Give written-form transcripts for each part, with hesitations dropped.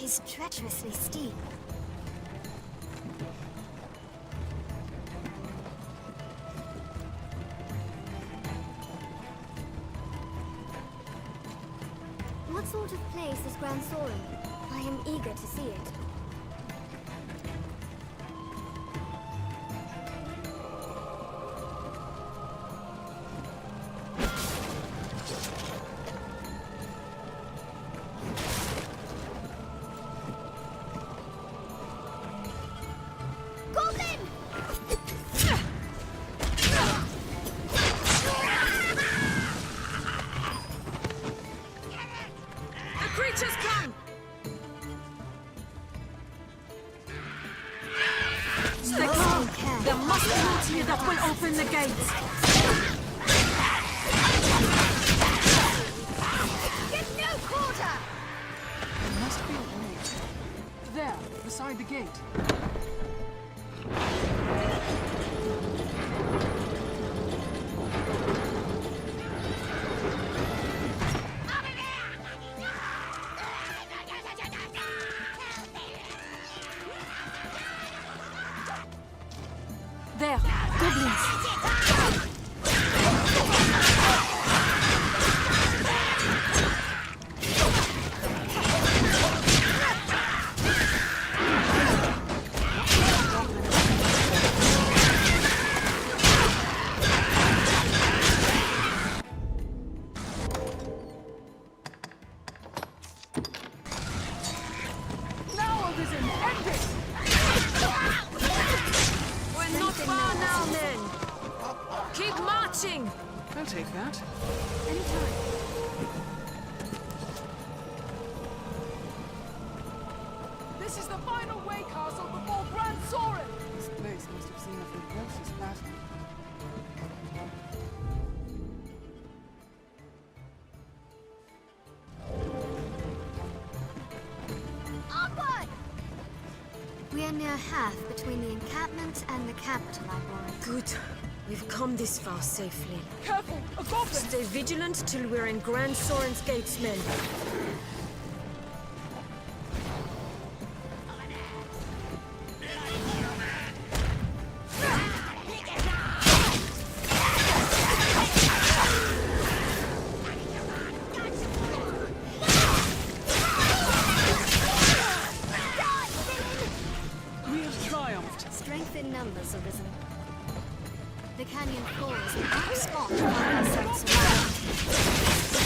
is treacherously steep. What sort of place is Grand Soren? I am eager to see it. That will open the gates. Get no quarter! There must be a way. There, beside the gate. There, goblins. Now Arisen, end it! We're not far now, men. Keep marching. I'll take that. Anytime. This is the final way castle before Grand Soren! This place must have seen a ferocious battle. Onward! We are near half between the encampment and the capital, I warrant. Good. We've come this far safely. Careful! A goblin! Stay vigilant till we're in Grand Soren's gates, men. We have triumphed. Strength in numbers, Arisen. The canyon floor is an apt spot to find ourselves surrounded.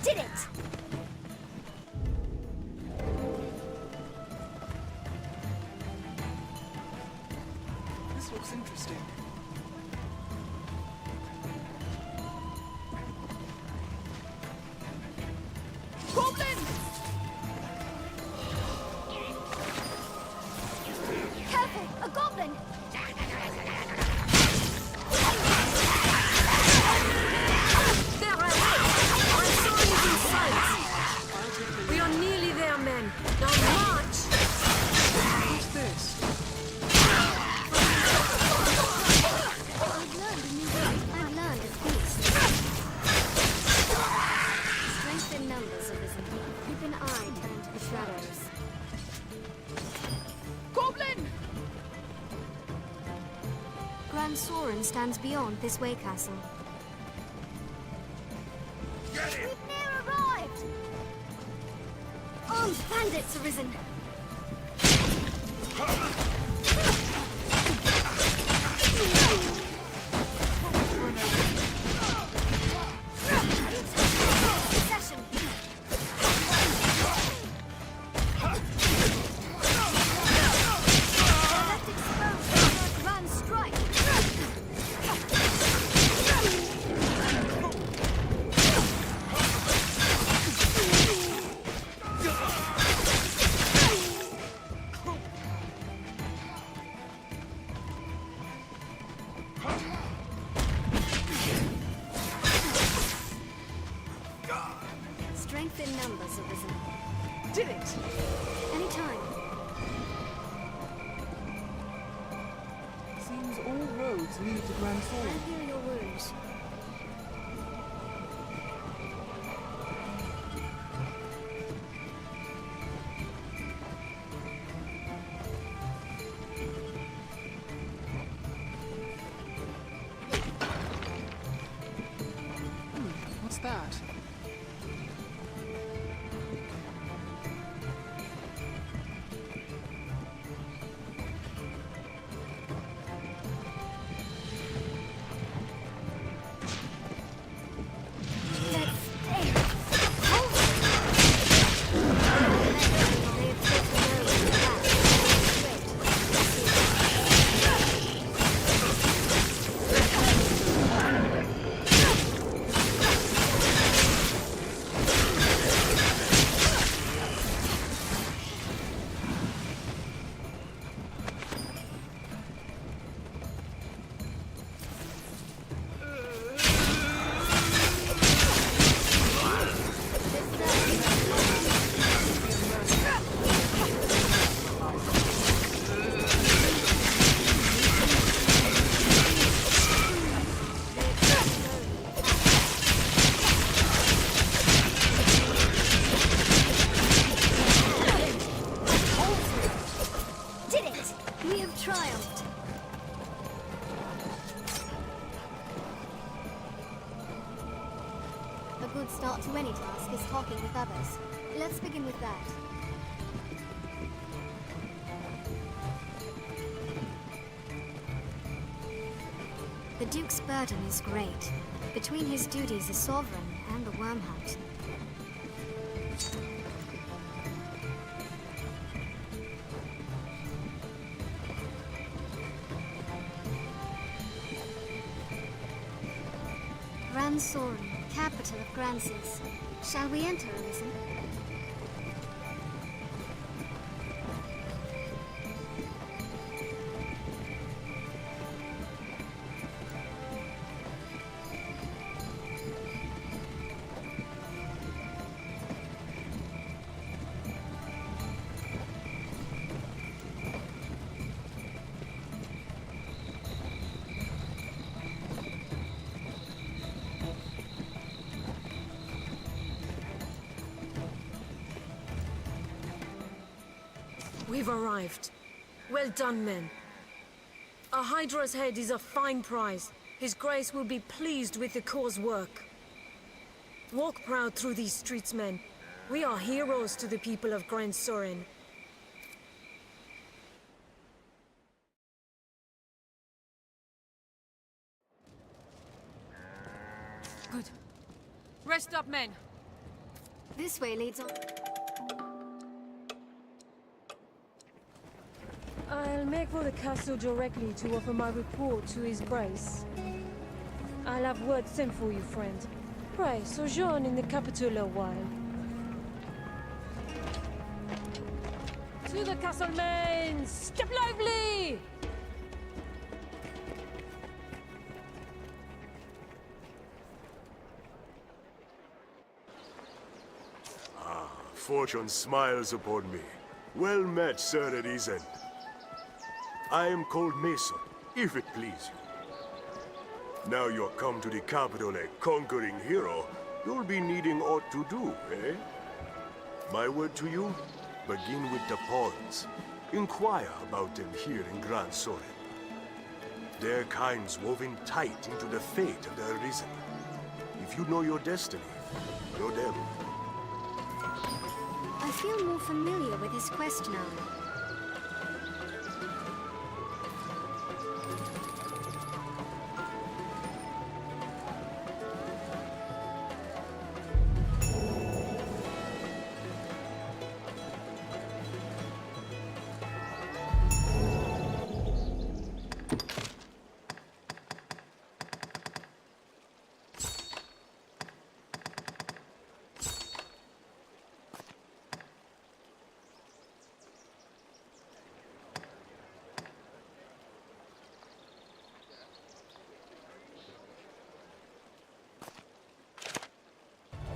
Did it! This looks interesting. Goblin! Careful! A goblin! There I am. Grand Soren is in sight. We are nearly there, men. Now march. What's this? I've learned a new way. I've learned a feast. Strength in numbers, Arisen. Keep an eye turned to the shadows. Goblin! Grand Soren stands beyond this way castle. We've near arrived! Armed bandits, Arisen. Session. Left exposed for a grand strike. Strength in numbers, Arisen. Did it! Anytime. Seems all roads lead to Grand I Soren. hear your wounds. with others. Let's begin with that. The Duke's burden is great, between his duties as sovereign and the worm hunt. Grand Soren, capital of Grances. Shall we enter, Arisen? We've arrived. Well done, men. A Hydra's head is a fine prize. His Grace will be pleased with the Corps' work. Walk proud through these streets, men. We are heroes to the people of Grand Soren. Good. Rest up, men. This way leads on. I'll make for the castle directly to offer my report to His Grace. I'll have word sent for you, friend. Pray, sojourn in the capital a while. To the castle, men! Step lively! Fortune smiles upon me. Well met, Sir Arisen. I am called Mason, if it please you. Now you're come to the capital a conquering hero, you'll be needing aught to do, eh? My word to you, begin with the pawns. Inquire about them here in Grand Soren. Their kind's woven tight into the fate of the Arisen. If you know your destiny, know them. I feel more familiar with his quest now.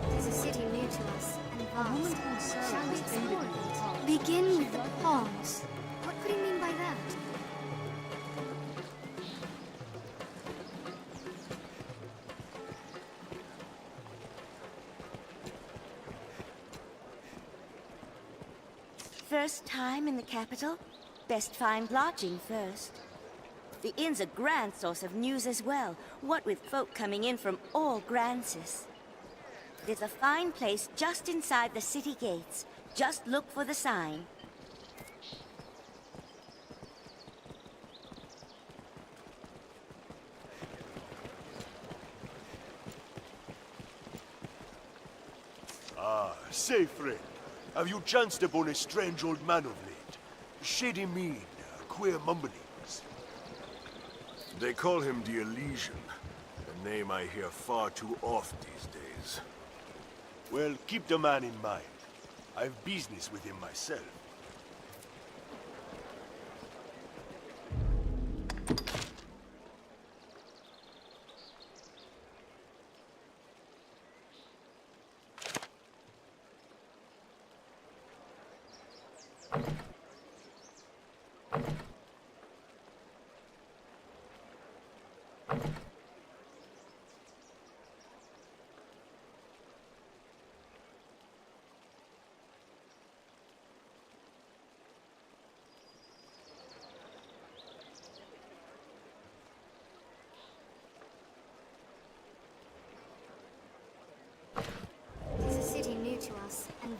There's a city near to us, and vast. Shall we explore it? Begin with the pawns. What could he mean by that? First time in the capital? Best find lodging first. The inn's a grand source of news as well, what with folk coming in from all Grances. There's a fine place just inside the city gates. Just look for the sign. Say, friend, have you chanced upon a strange old man of late? Shady mien, queer mumblings. They call him the Elysian, a name I hear far too oft these days. Well, keep the man in mind. I've business with him myself.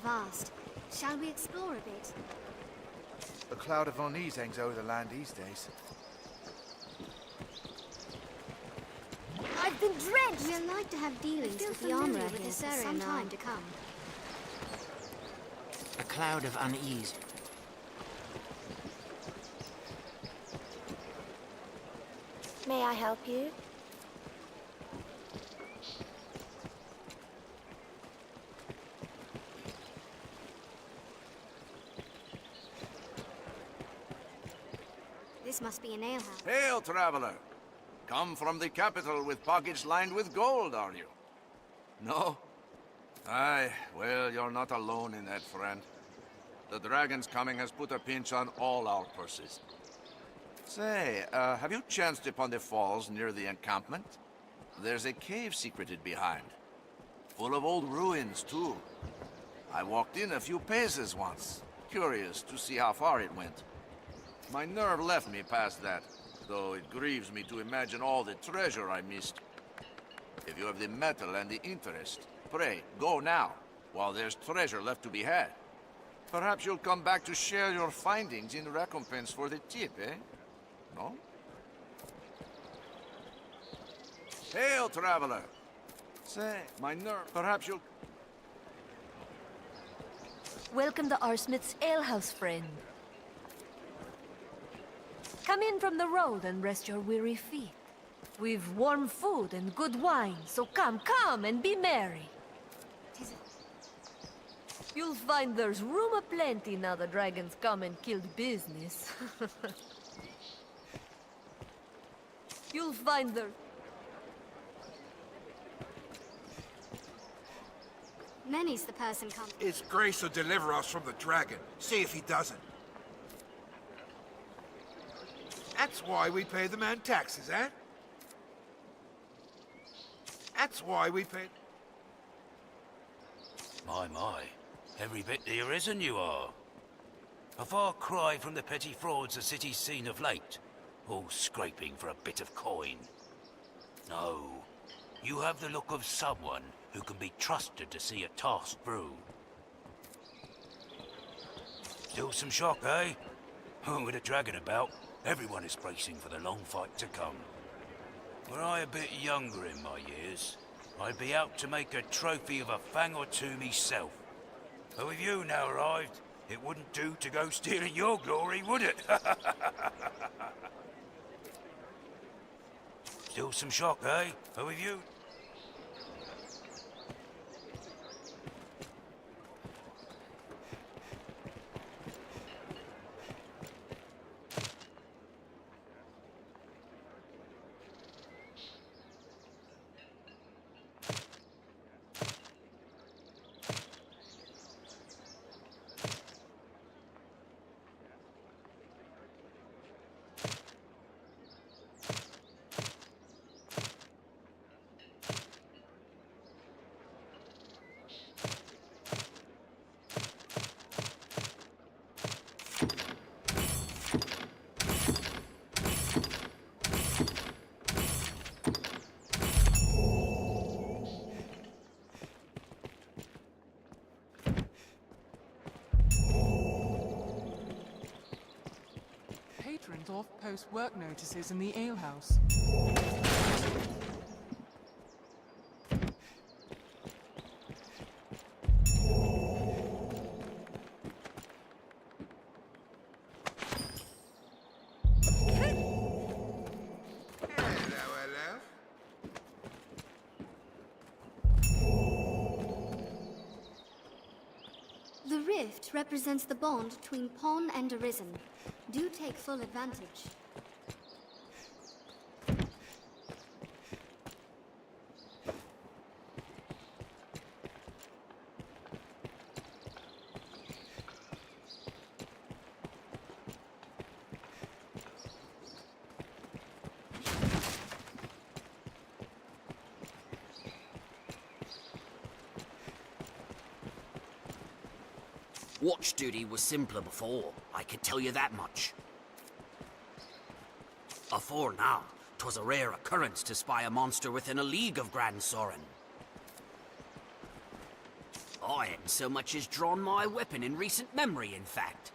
vast. Shall we explore a bit? A cloud of unease hangs over the land these days. I've been drenched! We'll like to have dealings with the armorer here for some time to come. A cloud of unease. May I help you? This must be an alehouse. Hail, traveler! Come from the capital with pockets lined with gold, are you? No? Aye, well, you're not alone in that, friend. The dragon's coming has put a pinch on all our purses. Say, have you chanced upon the falls near the encampment? There's a cave secreted behind. Full of old ruins, too. I walked in a few paces once, curious to see how far it went. My nerve left me past that, though it grieves me to imagine all the treasure I missed. If you have the mettle and the interest, pray, go now, while there's treasure left to be had. Perhaps you'll come back to share your findings in recompense for the tip, eh? No? Hail, traveler! Say, my nerve, perhaps you'll... Welcome to Arsmith's alehouse, friend. Come in from the road and rest your weary feet. We've warm food and good wine, so come and be merry. You'll find there's room aplenty now the dragons come and killed business. You'll find there... Many's the person come. His grace will deliver us from the dragon. See if he doesn't. That's why we pay the man taxes, eh? That's why we pay... My. Every bit the Arisen you are. A far cry from the petty frauds the city's seen of late. All scraping for a bit of coin. No. You have the look of someone who can be trusted to see a task through. Still some shock, eh? With a dragon about, everyone is bracing for the long fight to come. Were I a bit younger in my years, I'd be out to make a trophy of a fang or two myself. But with you now arrived, it wouldn't do to go stealing your glory, would it? Still some shock, eh? But with you... Patrons off-post work notices in the alehouse. The rift represents the bond between Pon and Arisen. Do take full advantage. Watch duty was simpler before, I can tell you that much. Afore now, 'twas a rare occurrence to spy a monster within a league of Grand Sorin. I hadn't so much as drawn my weapon in recent memory, in fact.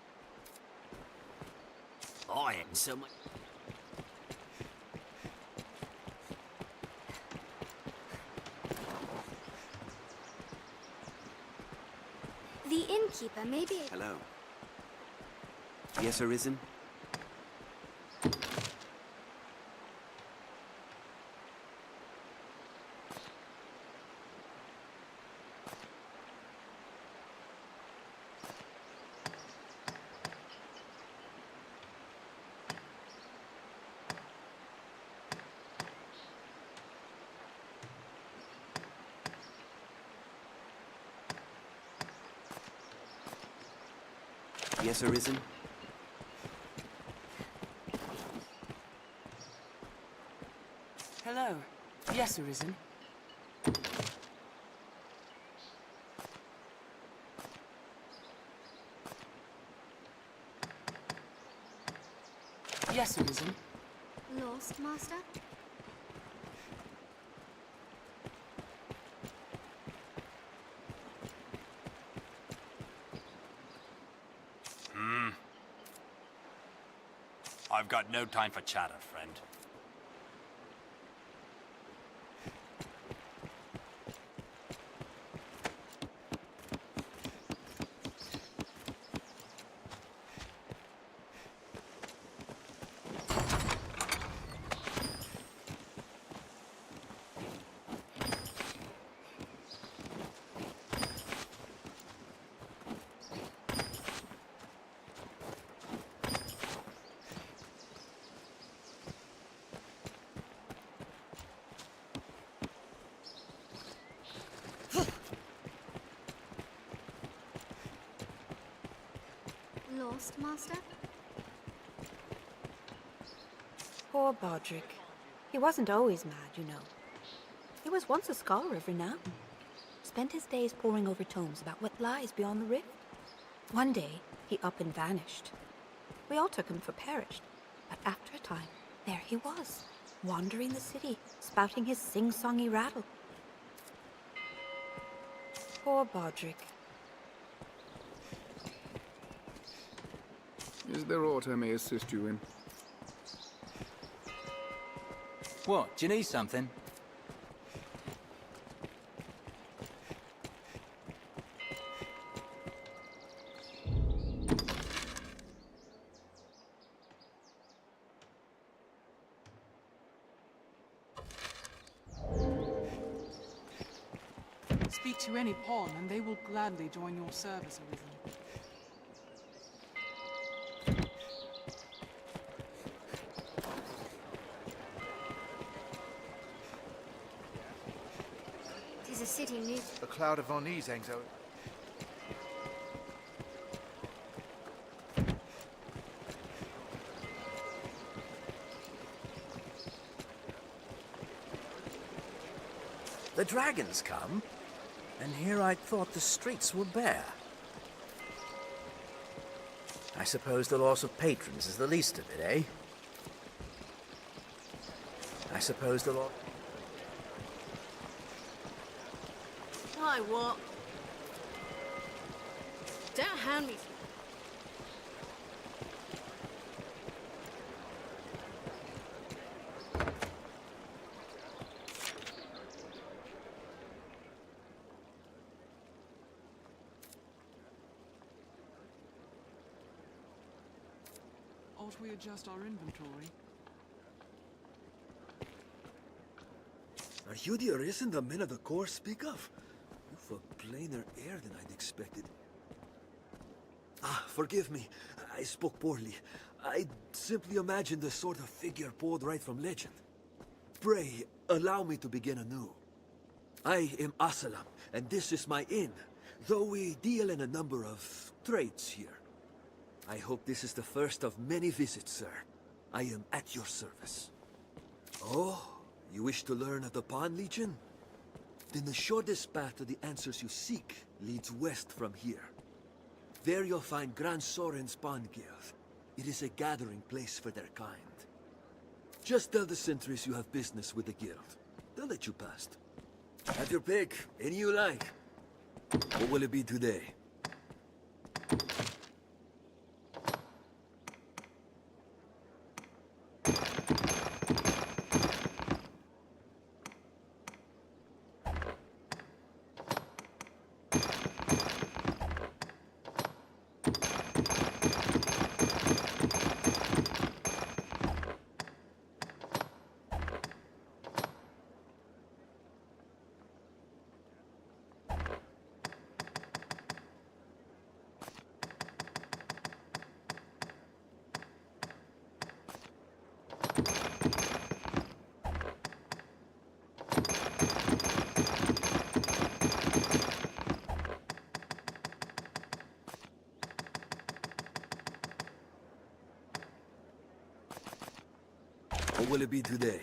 I hadn't so much... The innkeeper may be... Hello. Yes, Arisen? Yes, Arisen? Hello. Yes, Arisen. Yes, Arisen. Lost, Master? I've got no time for chatter, friend. Lost, Master? Poor Bodrick. He wasn't always mad, you know. He was once a scholar of renown. Spent his days poring over tomes about what lies beyond the rift. One day, he up and vanished. We all took him for perished, but after a time, there he was, wandering the city, spouting his sing-songy rattle. Poor Bodrick. Is there aught I may assist you in? What? Do you need something? Speak to any pawn, and they will gladly join your service, Arisen. Tis a city new. A cloud of unease hangs over. The dragons come, and here I thought the streets were bare. I suppose the loss of patrons is the least of it, eh? I suppose the loss... Why, what? Don't hand me... Ought we adjust our inventory? Are you the Arisen the men of the Corps speak of? You've a plainer air than I'd expected. Ah, forgive me. I spoke poorly. I simply imagined the sort of figure pulled right from legend. Pray, allow me to begin anew. I am Asalam, and this is my inn, though we deal in a number of trades here. I hope this is the first of many visits, sir. I am at your service. Oh, you wish to learn of the Pawn Legion? Then the shortest path to the answers you seek leads west from here. There you'll find Grand Soren's Pawn Guild. It is a gathering place for their kind. Just tell the sentries you have business with the guild. They'll let you past. Have your pick, any you like. What will it be today? What will it be today?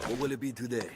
What will it be today?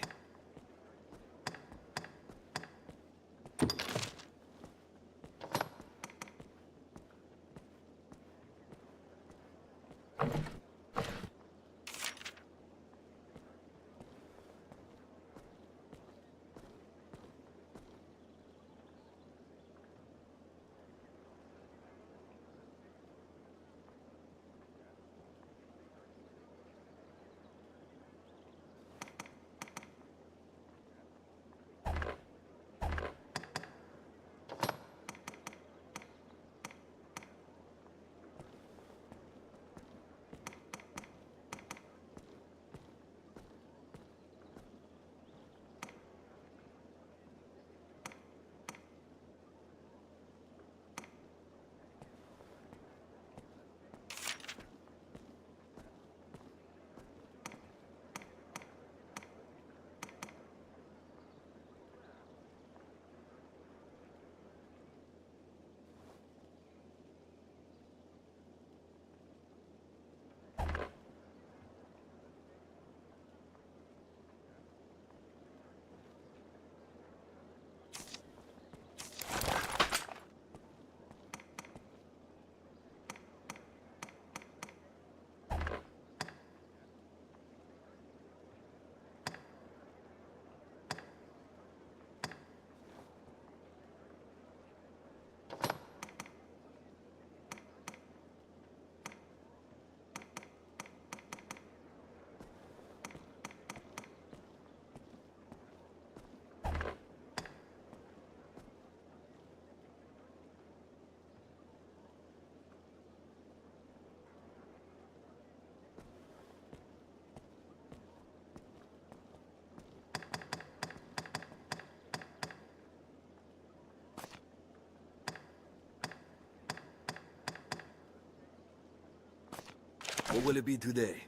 What will it be today?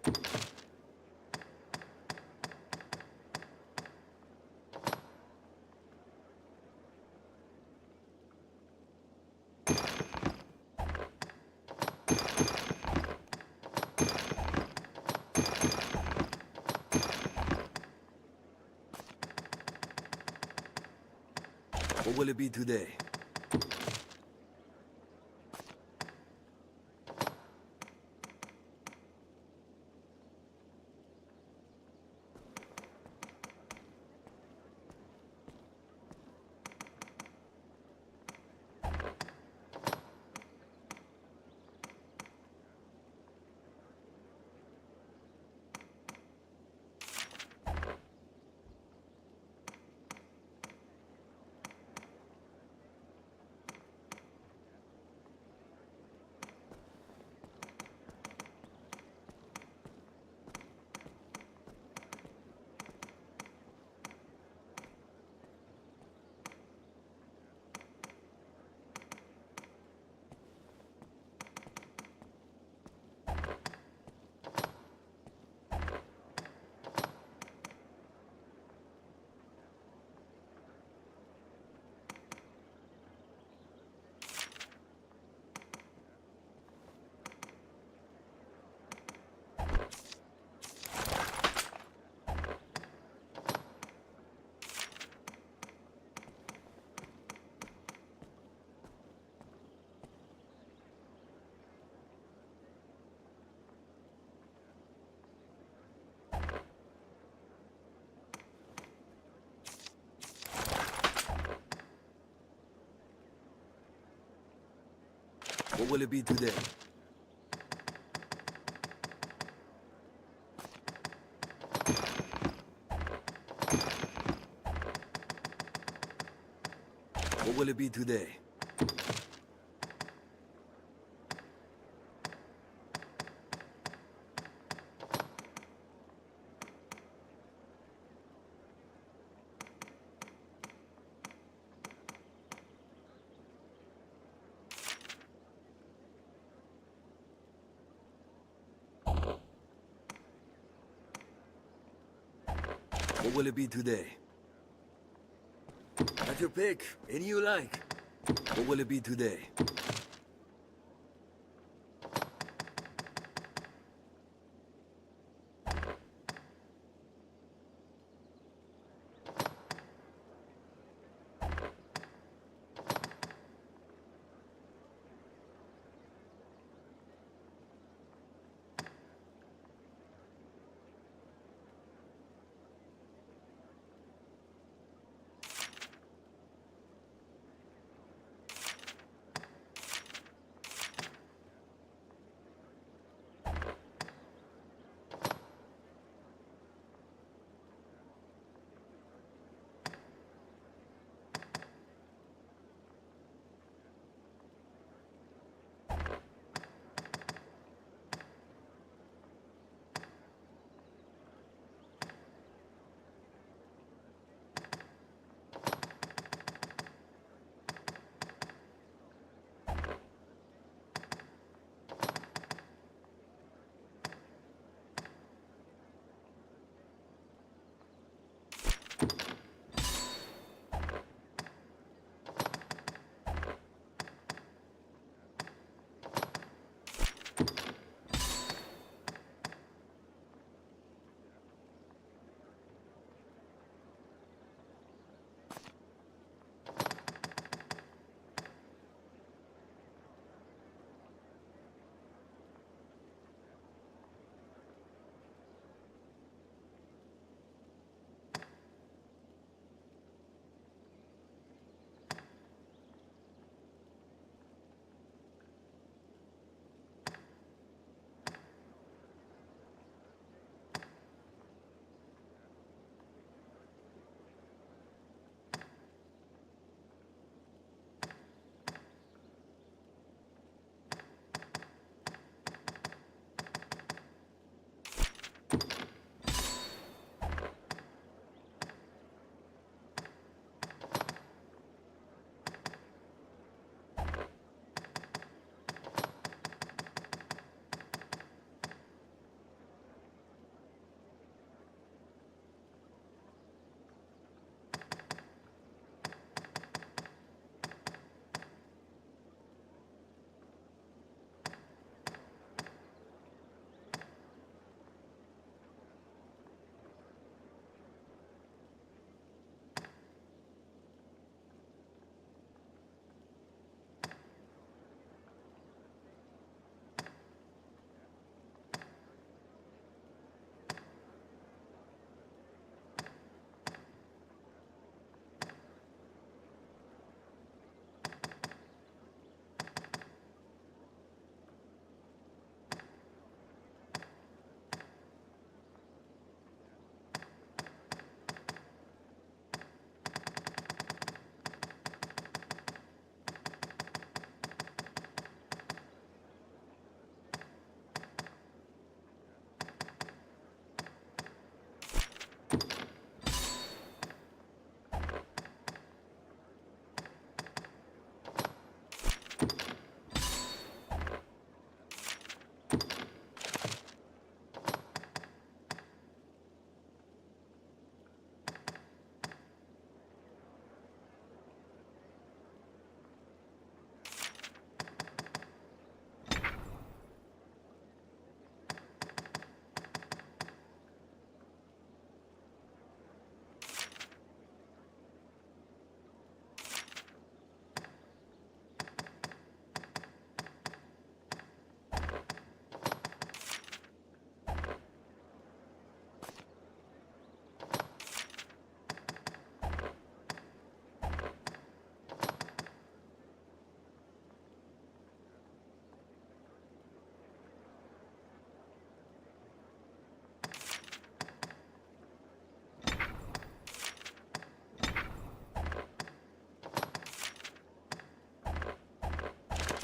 What will it be today? What will it be today? What will it be today? What will it be today? Have your pick. Any you like. What will it be today?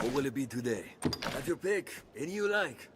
What will it be today? Have your pick. Any you like.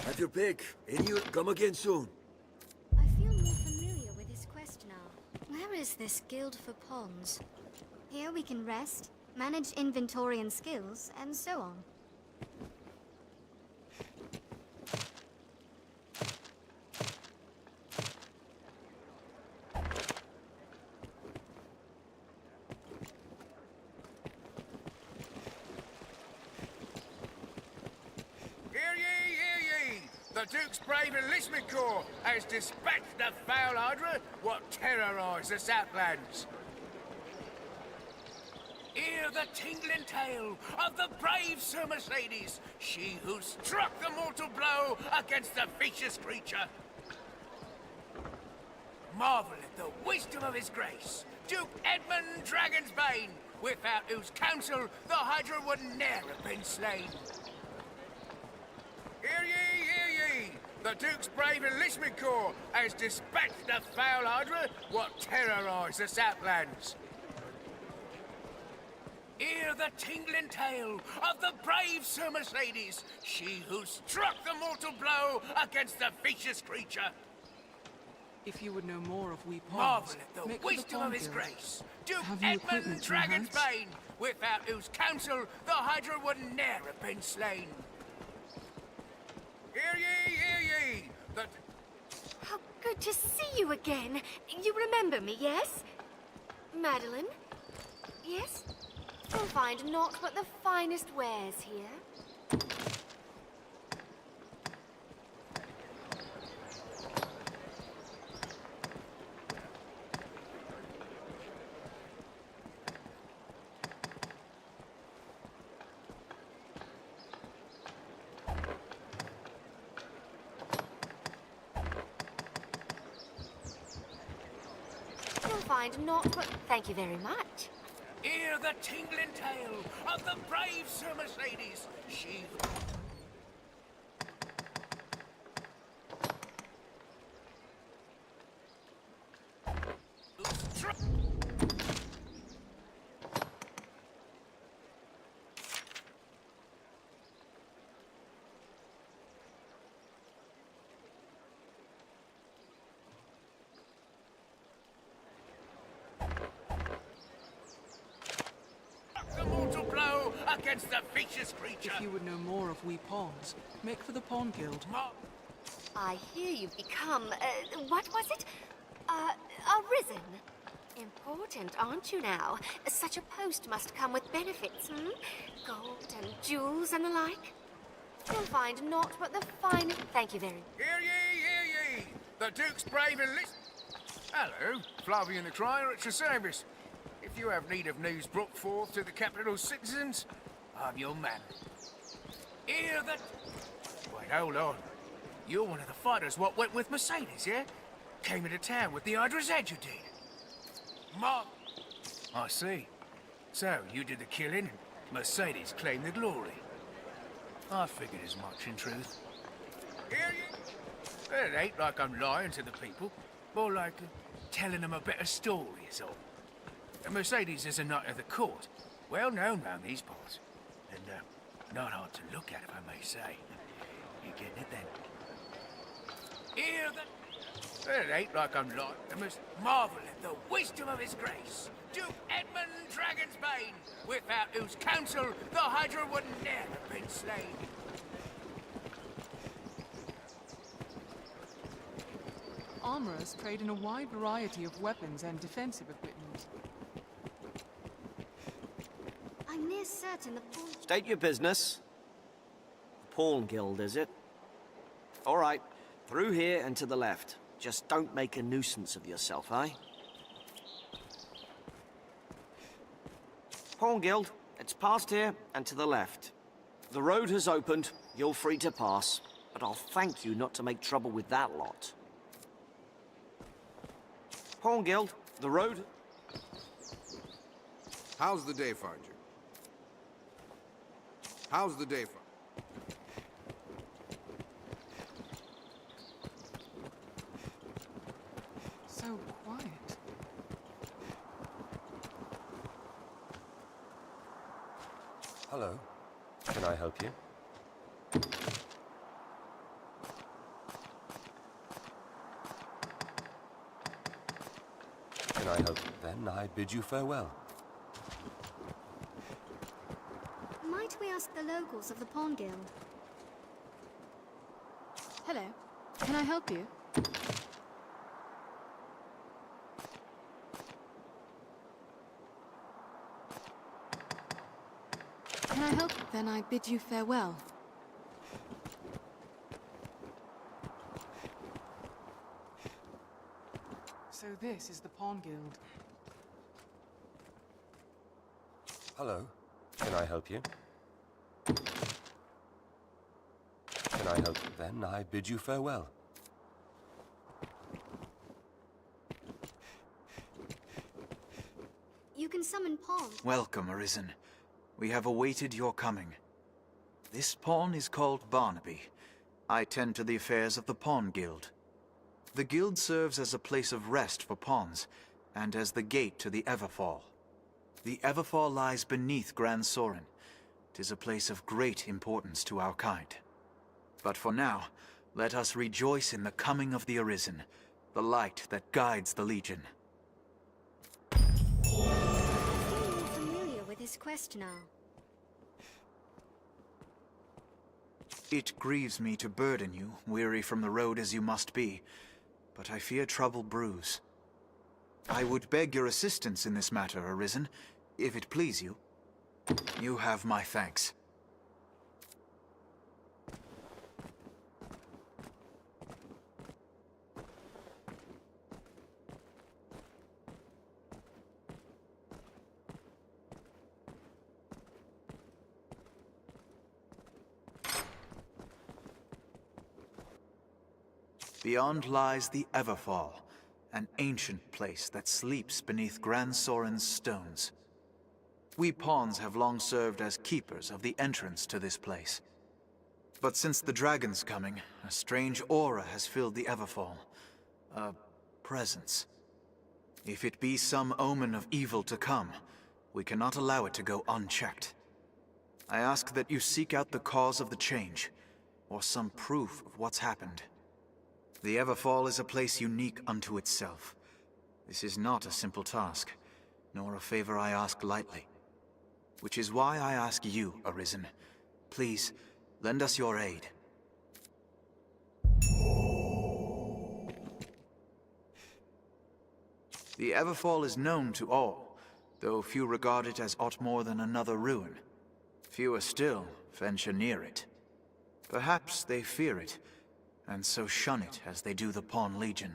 Have your pick. Any you come again soon. I feel more familiar with this quest now. Where is this guild for pawns? Here we can rest, manage inventory and skills, and so on. The Duke's brave enlistment corps has dispatched the foul Hydra what terrorise the Southlands. Hear the tingling tale of the brave Sir Mercedes, she who struck the mortal blow against the vicious creature. Marvel at the wisdom of his grace, Duke Edmund Dragonsbane, without whose counsel the Hydra would ne'er have been slain. Hear ye, hear ye! The Duke's brave enlistment corps has dispatched the foul Hydra what terrorise the Southlands. Hear the tingling tale of the brave Sir Mercedes, she who struck the mortal blow against the vicious creature. If you would know more of we Marvel pawns, at the make wisdom the of his Guild. grace, Duke Have you Edmund equipment to enhance? Dragonsbane, without whose counsel the Hydra would ne'er have been slain. Hear ye, hear ye! The How good to see you again. You remember me, yes? Madeline? Yes? You'll find naught but the finest wares here. You'll find naught but... Thank you very much. Hear the tingling tale of the brave Sir Mercedes, she who... the mortal blow against the vicious creature. If you would know more of we pawns, make for the Pawn Guild. I hear you've become, what was it? Arisen. Important, aren't you now? Such a post must come with benefits, hmm? Gold and jewels and the like. You'll find naught but the fine... Thank you very much. Hear ye, hear ye! The Duke's brave enlist... Hello, Flavian the Crier at your service. If you have need of news brought forth to the capital's citizens, I'm your man. Hear that... Wait, hold on. You're one of the fighters what went with Mercedes, yeah? Came into town with the Hydra's edge, you did. Mark! I see. So, you did the killing, and Mercedes claimed the glory. I figured as much, in truth. Hear you? Well, it ain't like I'm lying to the people. More like telling them a better story, is all. Mercedes is a knight of the court. Well known round these parts. And, not hard to look at, if I may say. You getting it, then? Hear that? Well, it ain't like I'm lying. I must marvel at the wisdom of his grace. Duke Edmund Dragonsbane, without whose counsel the Hydra would never have been slain. Armorers trade in a wide variety of weapons and defensive equipment. I'm near certain the pawn... State your business. The Pawn Guild, is it? All right. Through here and to the left. Just don't make a nuisance of yourself, eh? Pawn Guild, it's past here and to the left. The road has opened, you're free to pass, but I'll thank you not to make trouble with that lot. Pawn Guild, the road... How's the day find you? How's the day find? So quiet. Hello. Can I help you? Can I help you? Then I bid you farewell. Might we ask the locals of the Pawn Guild? Hello. Can I help you? Can I help? Then I bid you farewell. So this is the Pawn Guild. Hello. Can I help you? Can I help you? Then I bid you farewell. You can summon pawns. Welcome, Arisen. We have awaited your coming. This pawn is called Barnaby. I tend to the affairs of the Pawn Guild. The guild serves as a place of rest for pawns, and as the gate to the Everfall. The Everfall lies beneath Gran Soren. 'Tis a place of great importance to our kind. But for now, let us rejoice in the coming of the Arisen, the light that guides the Legion. I feel more familiar with his quest now. It grieves me to burden you, weary from the road as you must be, but I fear trouble brews. I would beg your assistance in this matter, Arisen, if it please you. You have my thanks. Beyond lies the Everfall, an ancient place that sleeps beneath Gran Soren's stones. We pawns have long served as keepers of the entrance to this place. But since the dragon's coming, a strange aura has filled the Everfall. A presence. If it be some omen of evil to come, we cannot allow it to go unchecked. I ask that you seek out the cause of the change, or some proof of what's happened. The Everfall is a place unique unto itself. This is not a simple task, nor a favor I ask lightly. Which is why I ask you, Arisen. Please, lend us your aid. The Everfall is known to all, though few regard it as aught more than another ruin. Fewer still venture near it. Perhaps they fear it, and so shun it as they do the Pawn Legion.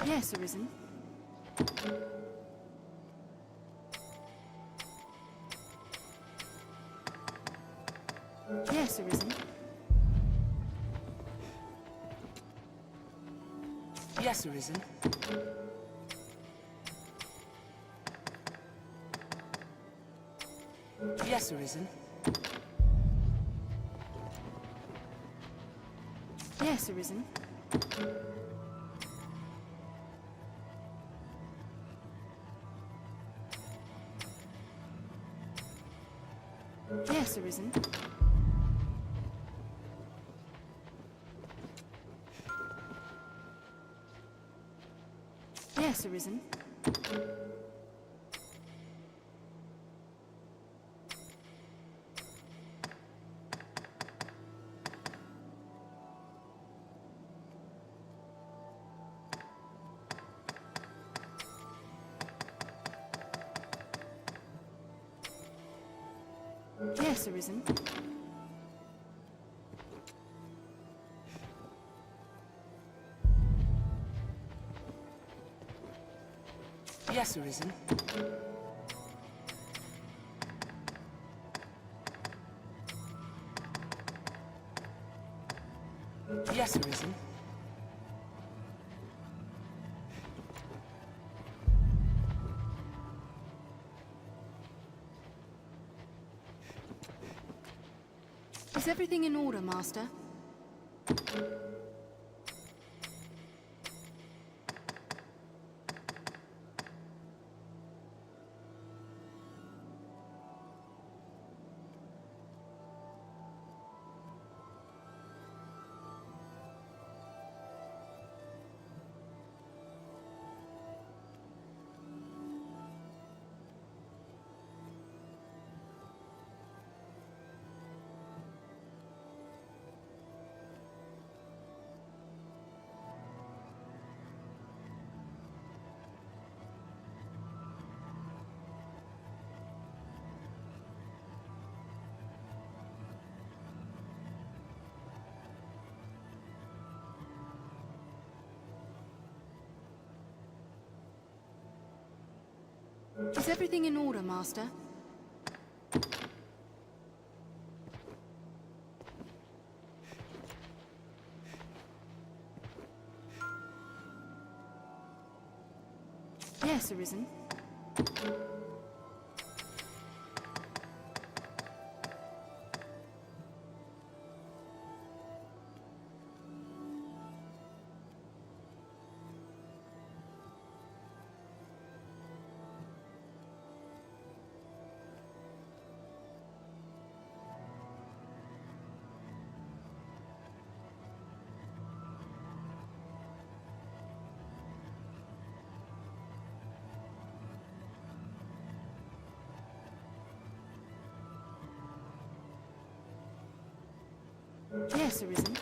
Yes, Arisen. Yes, Arisen. Yes, Arisen. Yes, Arisen. Yes, Arisen. Yes, Arisen. Yes, Arisen. Yes, Arisen. Yes, Arisen. Yes, Arisen. Is everything in order, Master? Is everything in order, Master? Yes, Arisen. Yes, Arisen.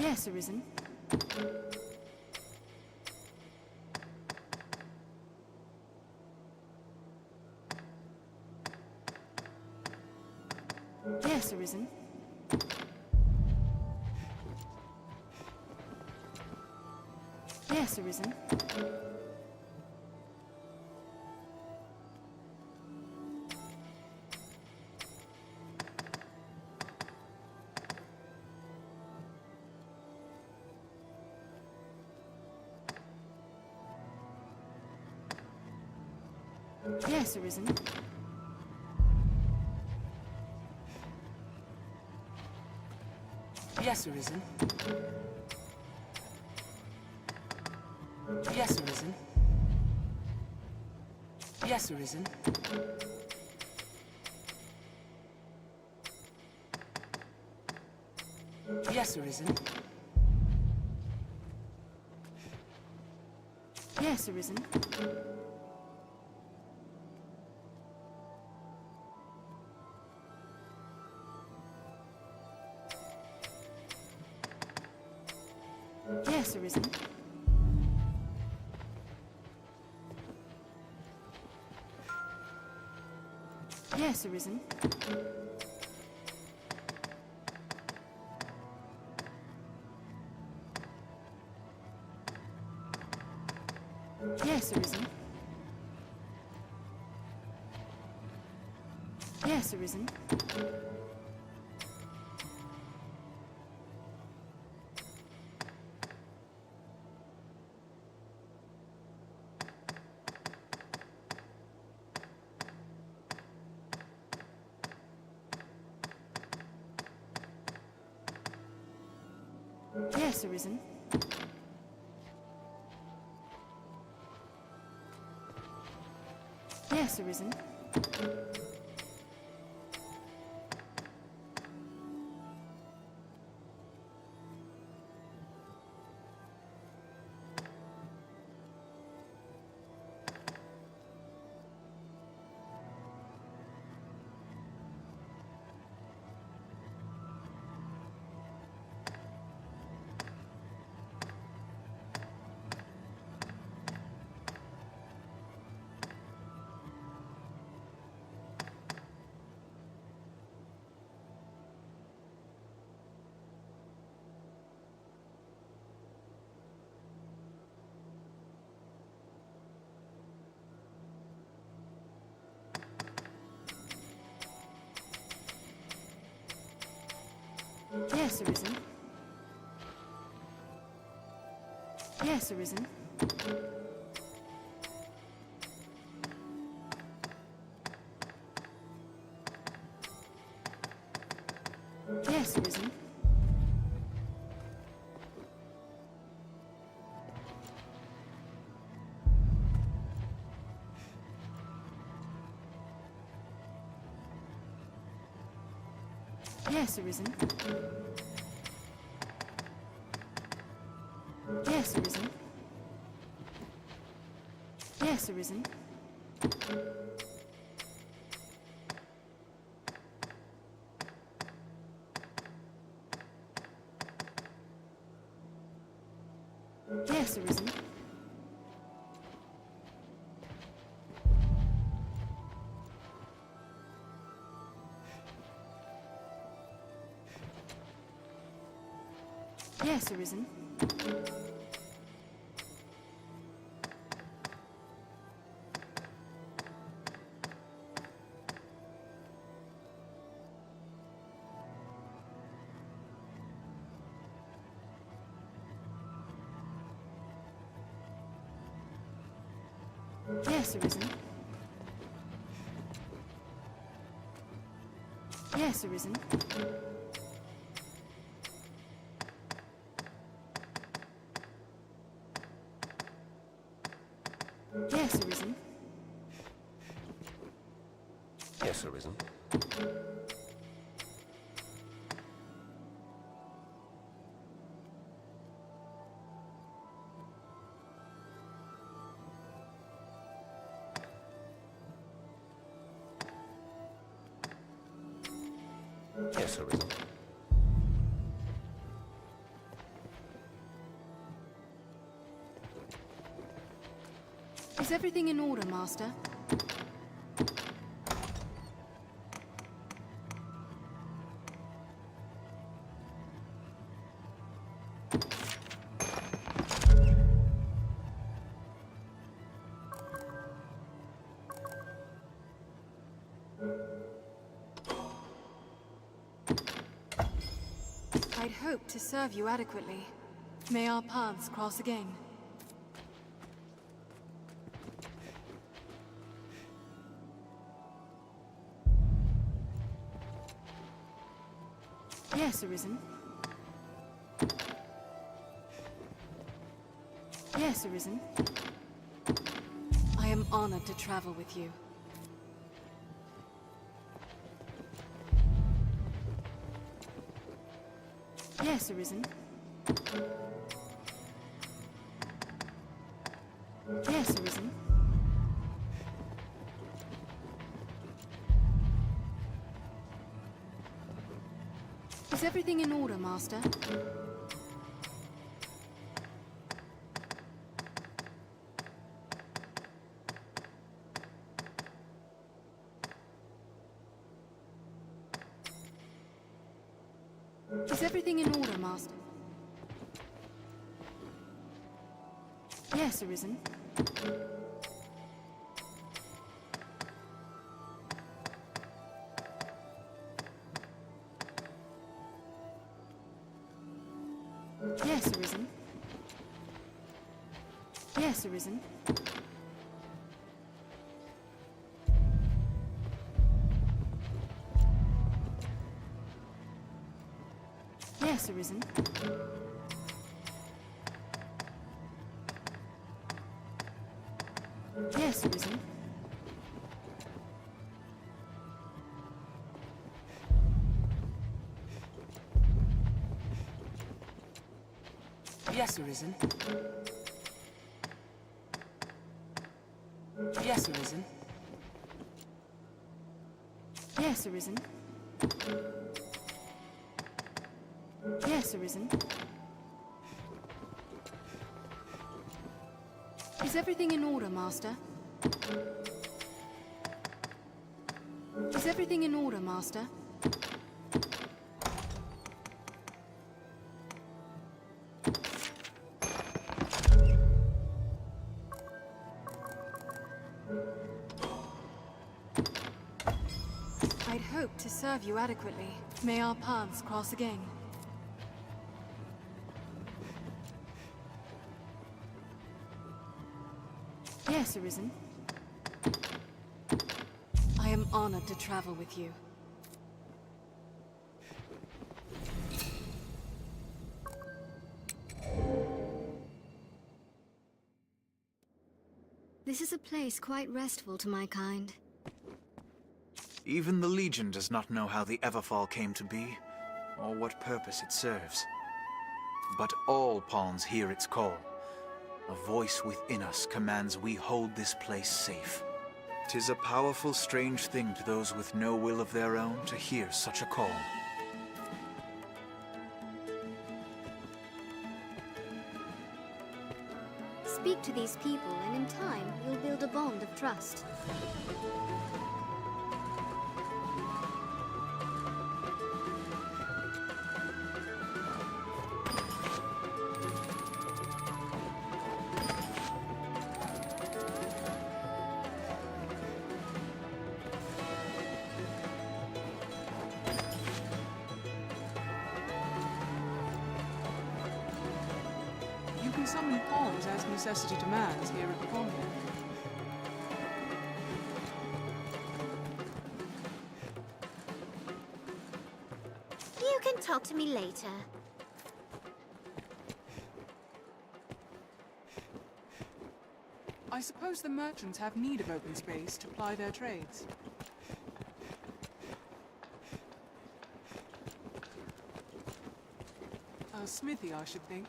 Yes, Arisen. Yes, Arisen. Yes, Arisen. Yes, Arisen. Yes, Arisen. Yes, Arisen. Yes, Arisen. Yes, Arisen. Yes, Arisen. Yes, Arisen. Yes, Arisen. Yes, Arisen. Yes, Arisen. Yes, Arisen. Yes, Arisen. Yes, Arisen. Yes, Arisen. Yes, Arisen. Yes, Arisen. Yes, Arisen. Yes, Arisen. Yes, Arisen. Yes, Arisen. Yes, Arisen. Yes, Arisen. Yes, Arisen. Yes, Arisen. Is everything in order, Master? I'd hoped to serve you adequately. May our paths cross again. Yes, Arisen. Yes, Arisen. I am honored to travel with you. Yes, Arisen. Yes, Arisen. Is everything in order, Master? Is everything in order, Master? Yes, Arisen. Yes, Arisen. Yes, Arisen. Yes, Arisen. Yes, Arisen. Yes, Arisen. Yes, Arisen. Yes, Arisen. Yes, Arisen. Is everything in order, Master? Is everything in order, Master? I'd hoped to serve you adequately. May our paths cross again. Yes, Arisen. I am honored to travel with you. This is a place quite restful to my kind. Even the Legion does not know how the Everfall came to be, or what purpose it serves. But all pawns hear its call. A voice within us commands we hold this place safe. 'Tis a powerful, strange thing to those with no will of their own to hear such a call. Speak to these people, and in time, you'll build a bond of trust. You can summon pawns as necessity demands here at the pawn hall. You can talk to me later. I suppose the merchants have need of open space to ply their trades. A smithy, I should think.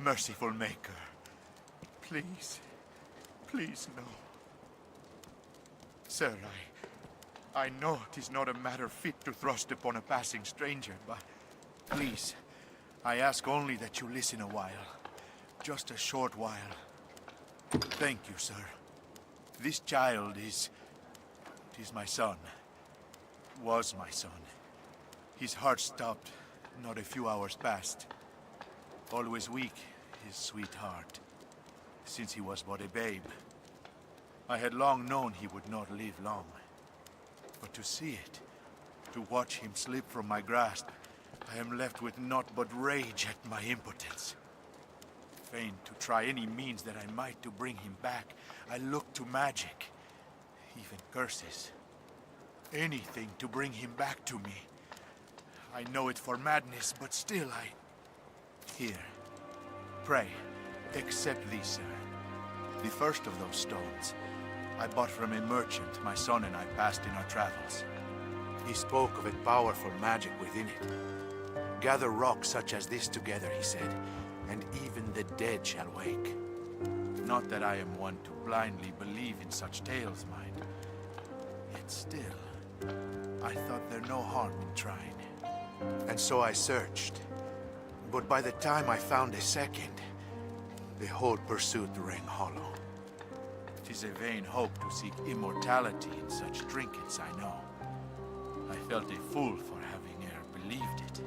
Merciful Maker, please, please no. Sir, I know 'tis not a matter fit to thrust upon a passing stranger, but please, I ask only that you listen a while. Just a short while. Thank you, sir. This child is my son. Was my son. His heart stopped not a few hours past. Always weak, his sweet heart, since he was but a babe. I had long known he would not live long. But to see it, to watch him slip from my grasp, I am left with naught but rage at my impotence. Fain to try any means that I might to bring him back, I looked to magic, even curses. Anything to bring him back to me. I know it for madness, but still Here. Pray, accept these, sir. The first of those stones I bought from a merchant my son and I passed in our travels. He spoke of a powerful magic within it. Gather rocks such as this together, he said, and even the dead shall wake. Not that I am one to blindly believe in such tales, mind. Yet still, I thought there no harm in trying. And so I searched. But by the time I found a second, the whole pursuit rang hollow. 'Tis a vain hope to seek immortality in such trinkets, I know. I felt a fool for having e'er believed it.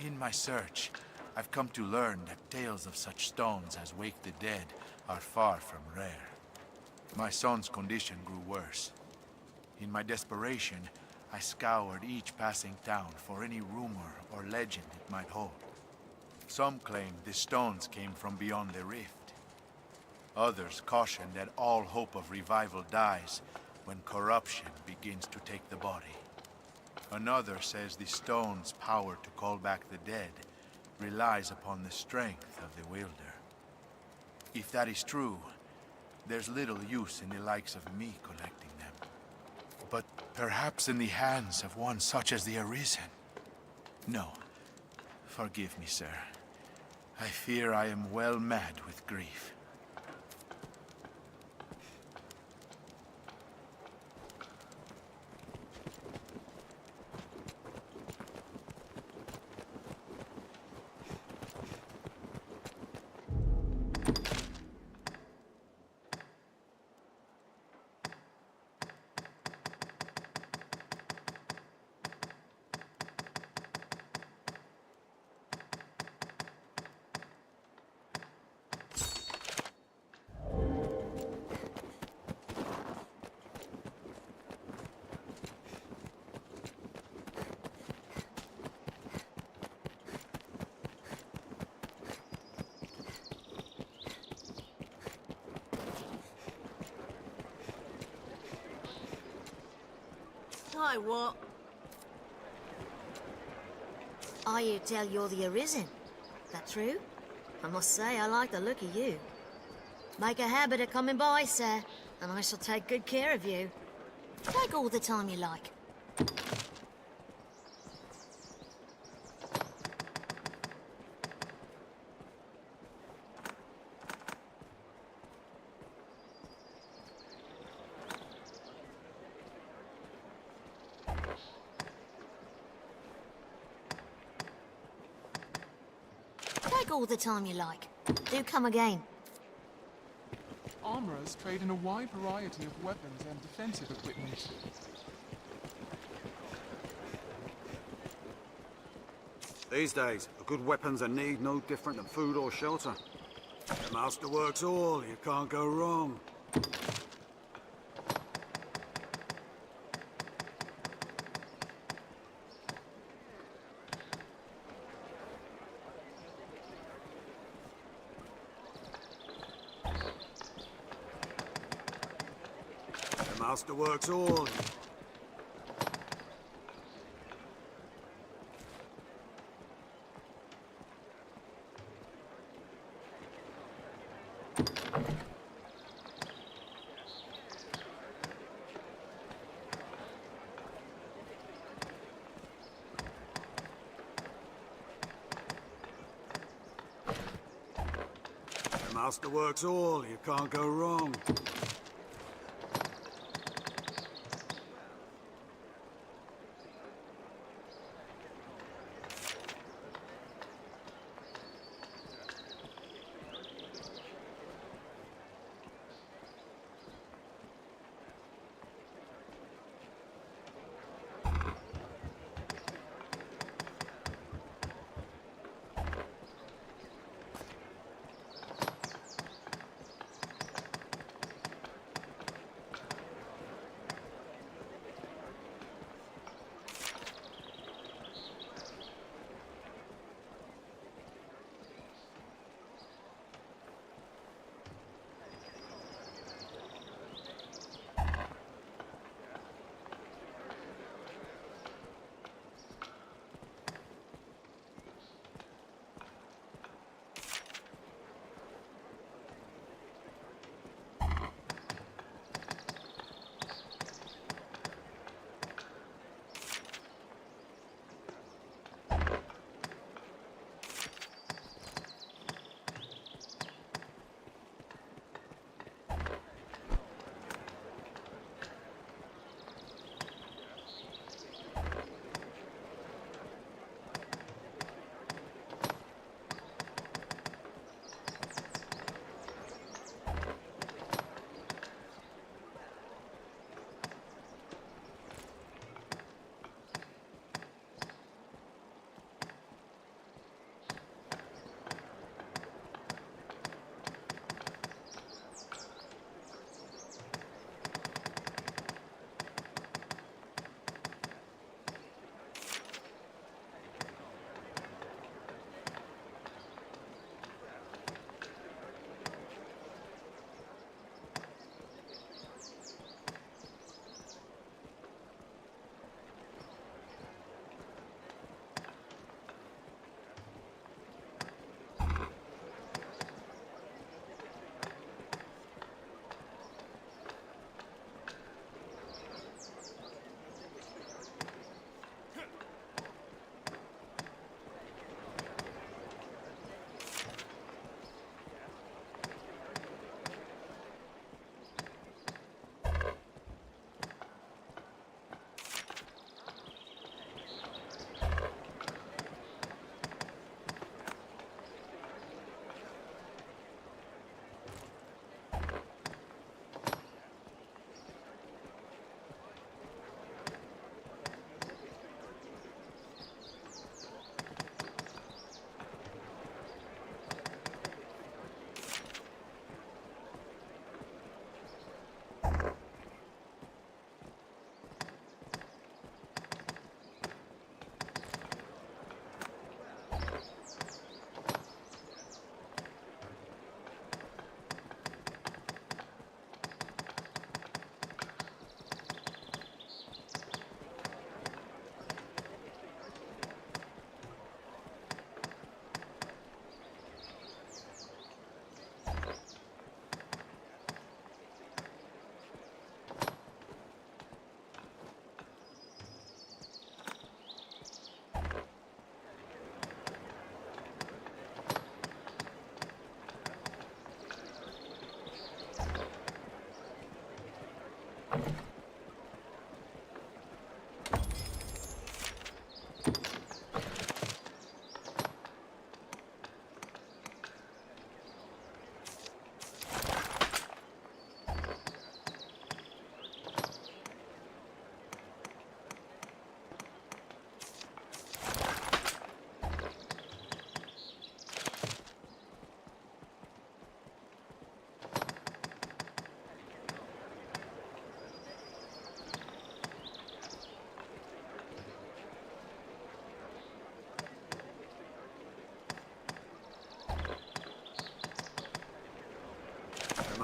In my search, I've come to learn that tales of such stones as wake the dead are far from rare. My son's condition grew worse. In my desperation, I scoured each passing town for any rumor or legend it might hold. Some claim the stones came from beyond the rift. Others caution that all hope of revival dies when corruption begins to take the body. Another says the stone's power to call back the dead relies upon the strength of the wielder. If that is true, there's little use in the likes of me collecting them. But perhaps in the hands of one such as the Arisen. No, forgive me, sir. I fear I am well mad with grief. Hi, what? I tell you're the Arisen. That true? I must say, I like the look of you. Make a habit of coming by, sir, and I shall take good care of you. Take all the time you like. Take all the time you like. Do come again. Armorers trade in a wide variety of weapons and defensive equipment. These days, a good weapon's a need no different than food or shelter. The master works all, you can't go wrong. The master works all. The master works all, you can't go wrong.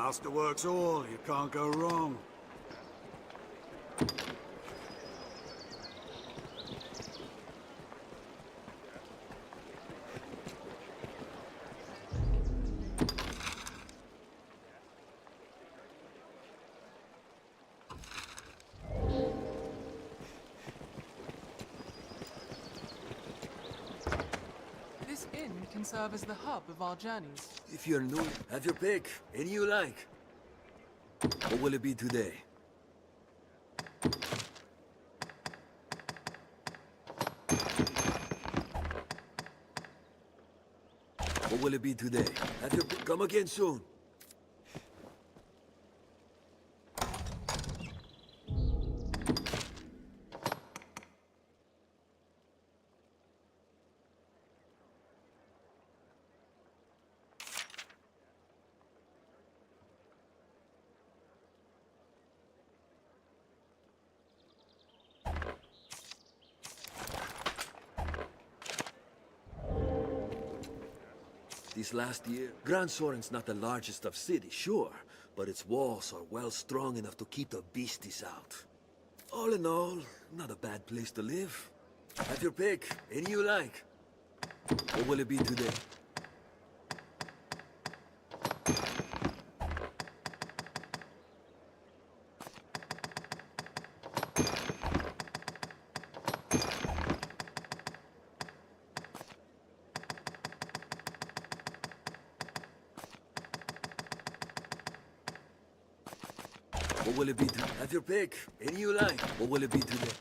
Masterworks all, you can't go wrong. This inn can serve as the hub of our journeys. If you're new, have your pick. Any you like. What will it be today? What will it be today? Have your pick. Come again soon. This last year, Grand Soren's not the largest of cities, sure, but its walls are well strong enough to keep the beasties out. All in all, not a bad place to live. Have your pick, any you like. What will it be today? What will it be today? Have your pick, any you like. What will it be today?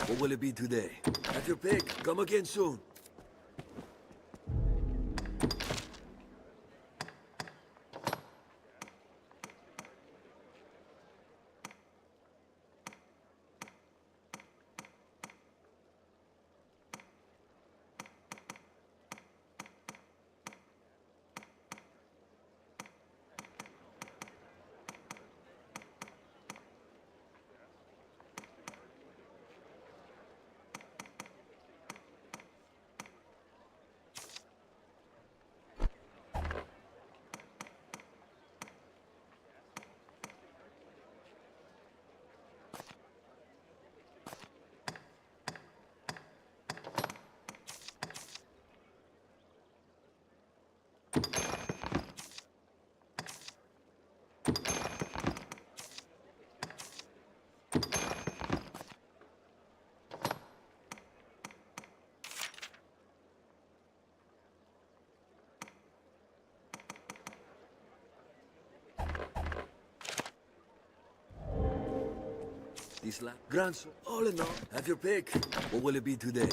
What will it be today? Have your pick. Come again soon. These grants, all in all, have your pick. What will it be today?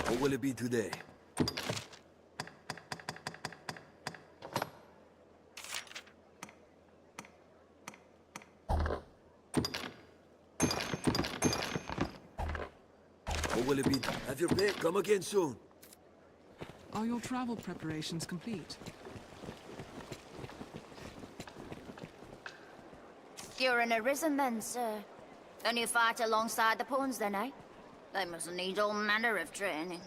What will it be today? What will it be? Have your pick. Come again soon. Are your travel preparations complete? You're an Arisen then, sir. Then you fight alongside the pawns then, eh? They must need all manner of training.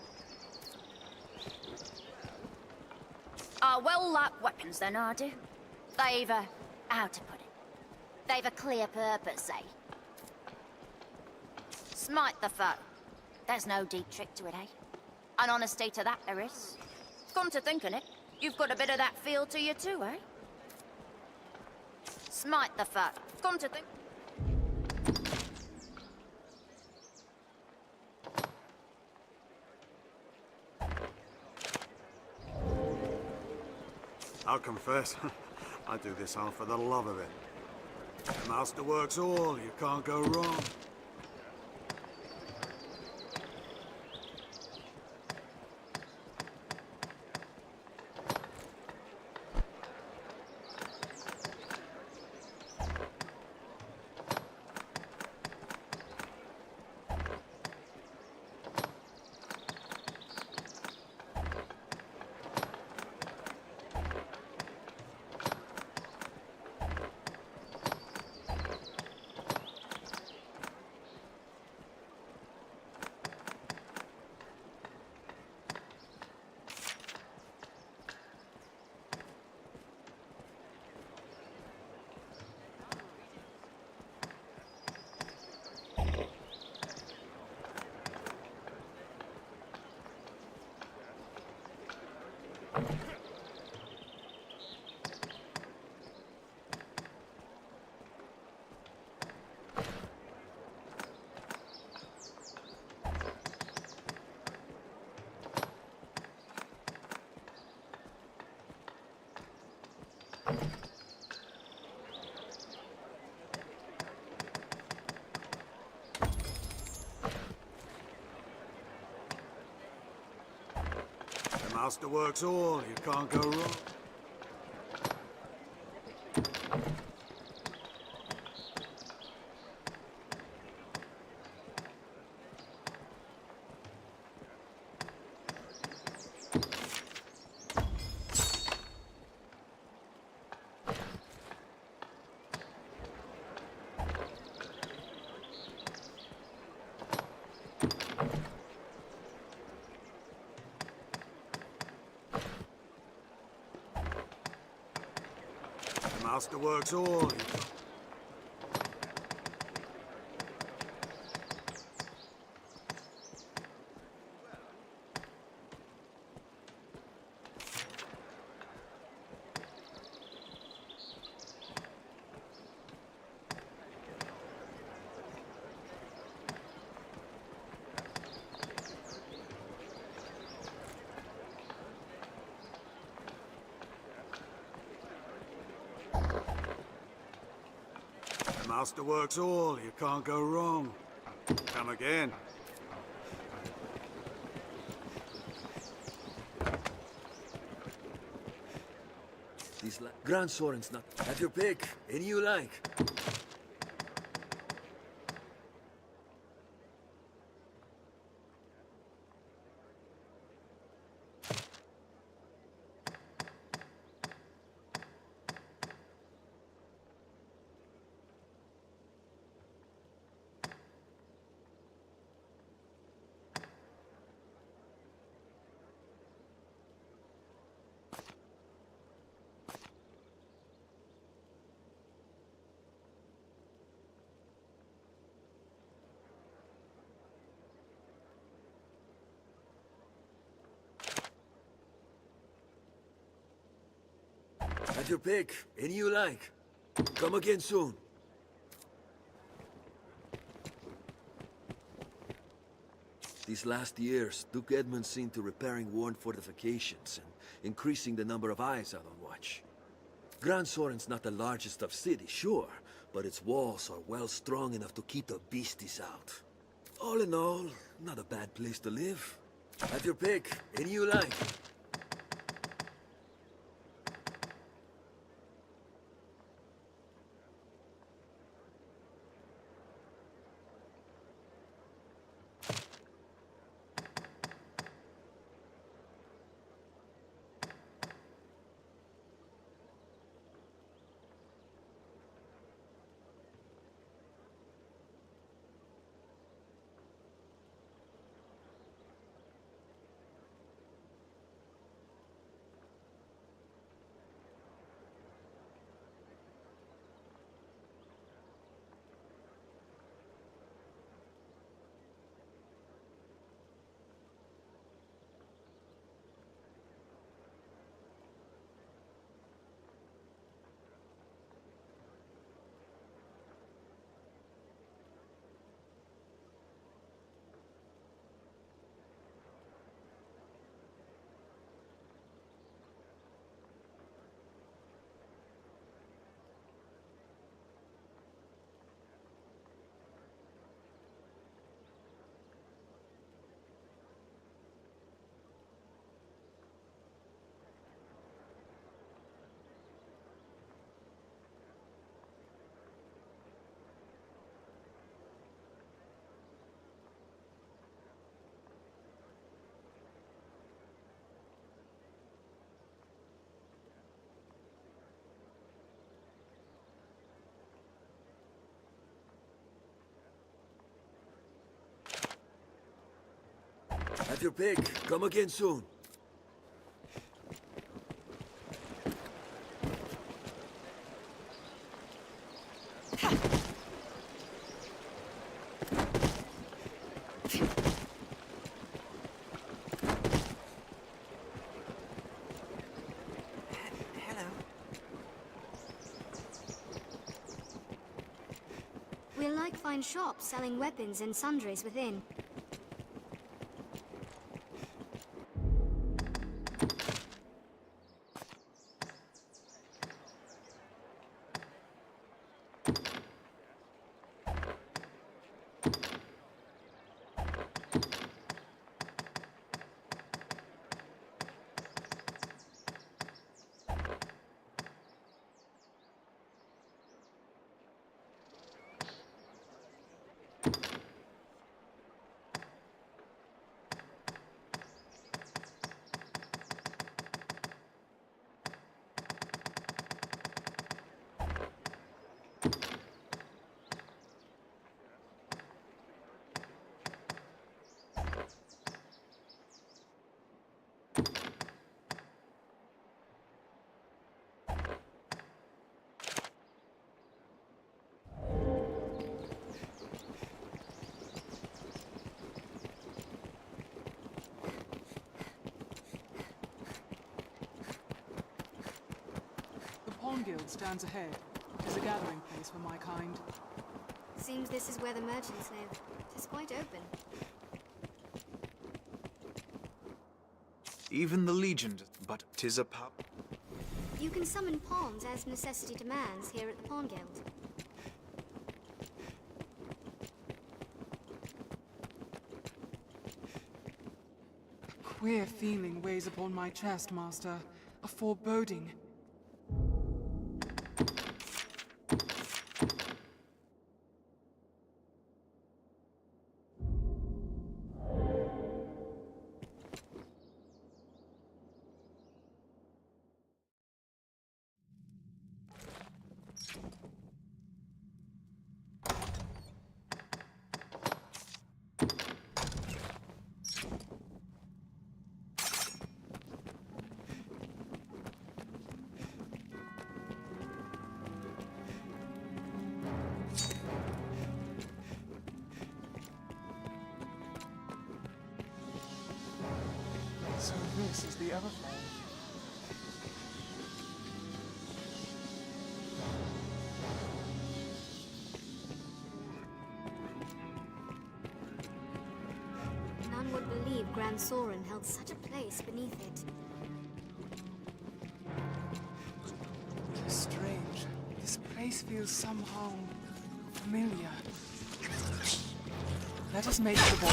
Well-like weapons then, are they? They've how to put it? They've a clear purpose, eh? Smite the foe. There's no deep trick to it, eh? An honesty to that there is. Come to think on it, you've got a bit of that feel to you too, eh? Smite the foe. Come to think... I'll confess, I do this all for the love of it. The master works all, you can't go wrong. The master works all, you can't go wrong. The master works all. The master works all, you can't go wrong. Come again. These Grand Soren's not. Have your pick. Any you like. Have your pick. Any you like. Come again soon. These last years, Duke Edmund's seen to repairing worn fortifications and increasing the number of eyes out on watch. Grand Soren's not the largest of cities, sure, but its walls are well strong enough to keep the beasties out. All in all, not a bad place to live. Have your pick. Any you like. Have your pick. Come again soon. We'll like find shops selling weapons and sundries within. The Pawn Guild stands ahead. It is a gathering place for my kind. Seems this is where the merchants live. It is quite open. Even the Legion, but 'tis a pub. You can summon pawns as necessity demands here at the Pawn Guild. A queer feeling weighs upon my chest, Master. A foreboding. So this is the Everfall. believe Grand Soren held such a place beneath it. Strange. This place feels somehow familiar. Let us make the ball.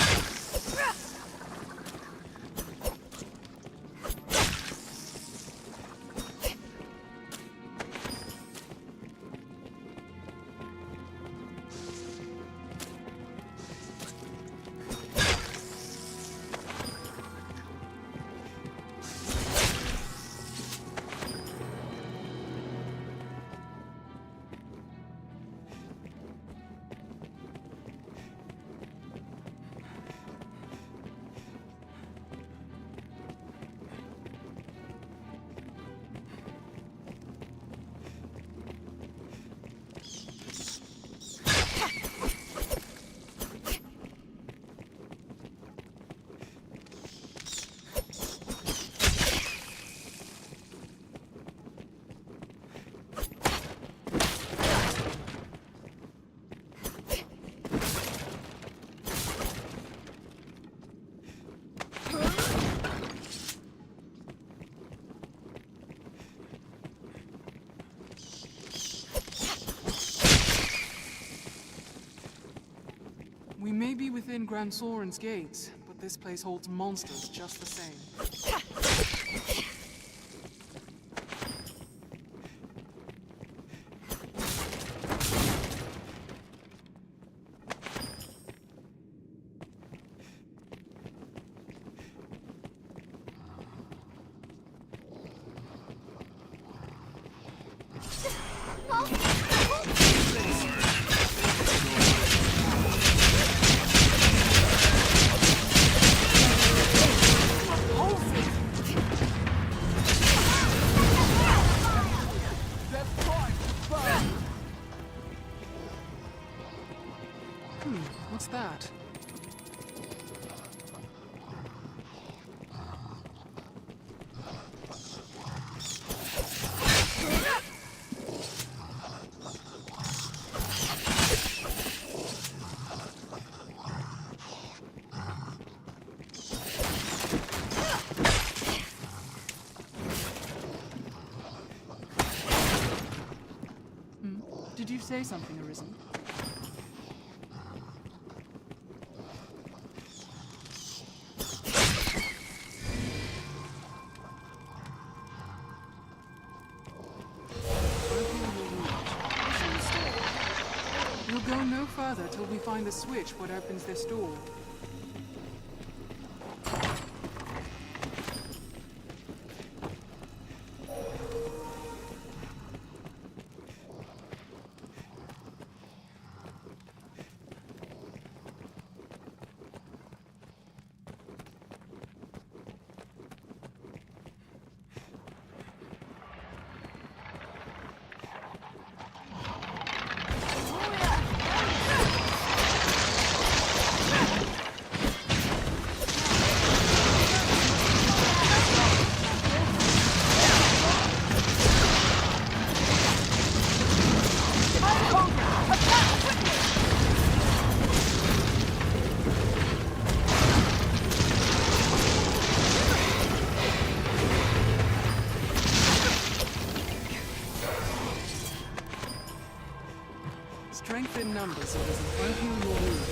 We may be within Grand Soren's gates, but this place holds monsters just the same. What's that? Did you say something, Arisen? We'll go no further till we find the switch what opens this door. Strength in numbers, Arisen. Won't heal your wounds.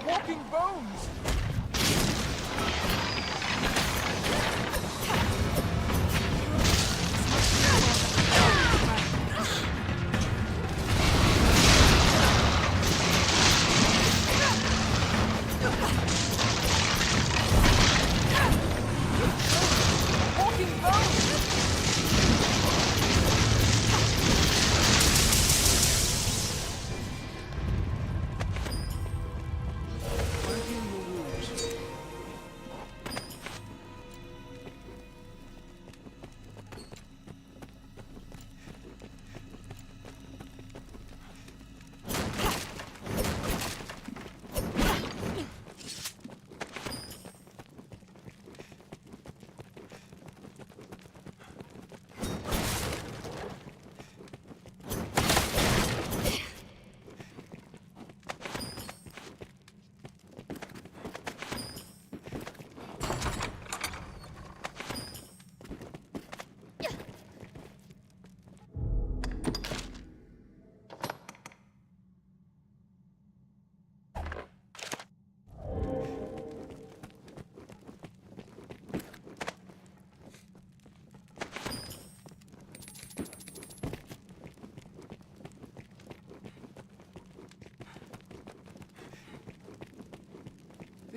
Walking bones! Walking bones!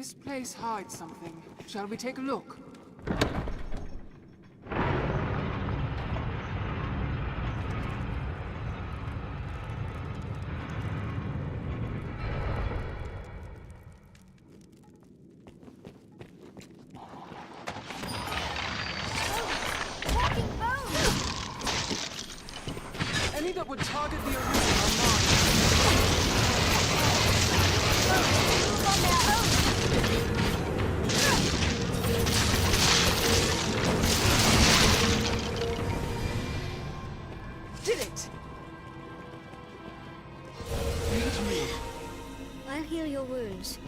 This place hides something. Shall we take a look? Any that would target the Arisen are mine. Did it! Leave it to me. I'll heal your wounds.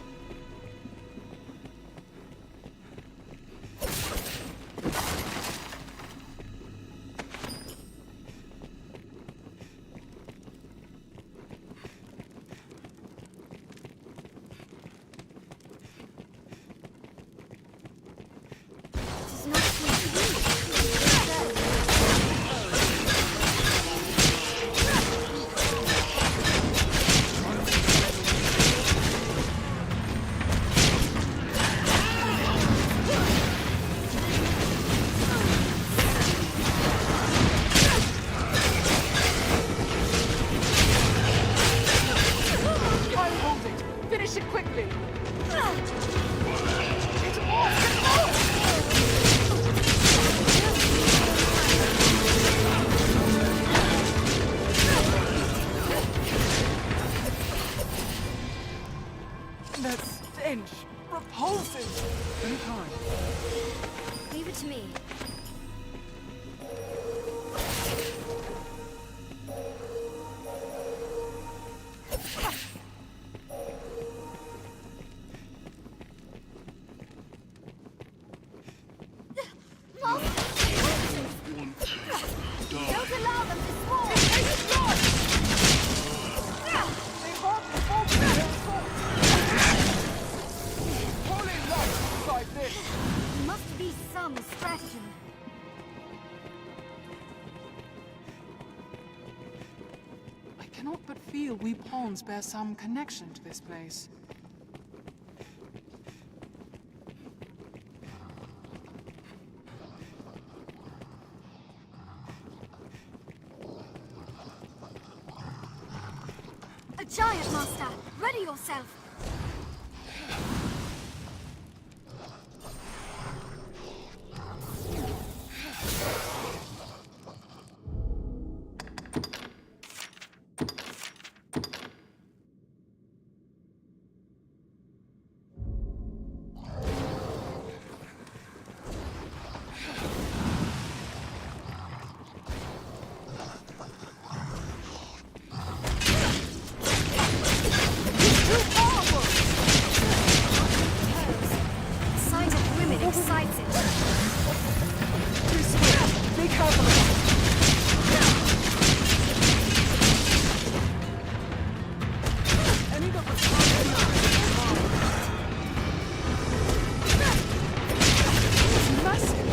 Finish it quickly! That stench! Repulsive! Any kind. Leave it to me. Don't allow them to swarm! They hardly fall to their swords! Holy light like this! There must be some stratagem. I cannot but feel we pawns bear some connection to this place. A giant master! Ready yourself! Excites it. Be careful. Any that was massive.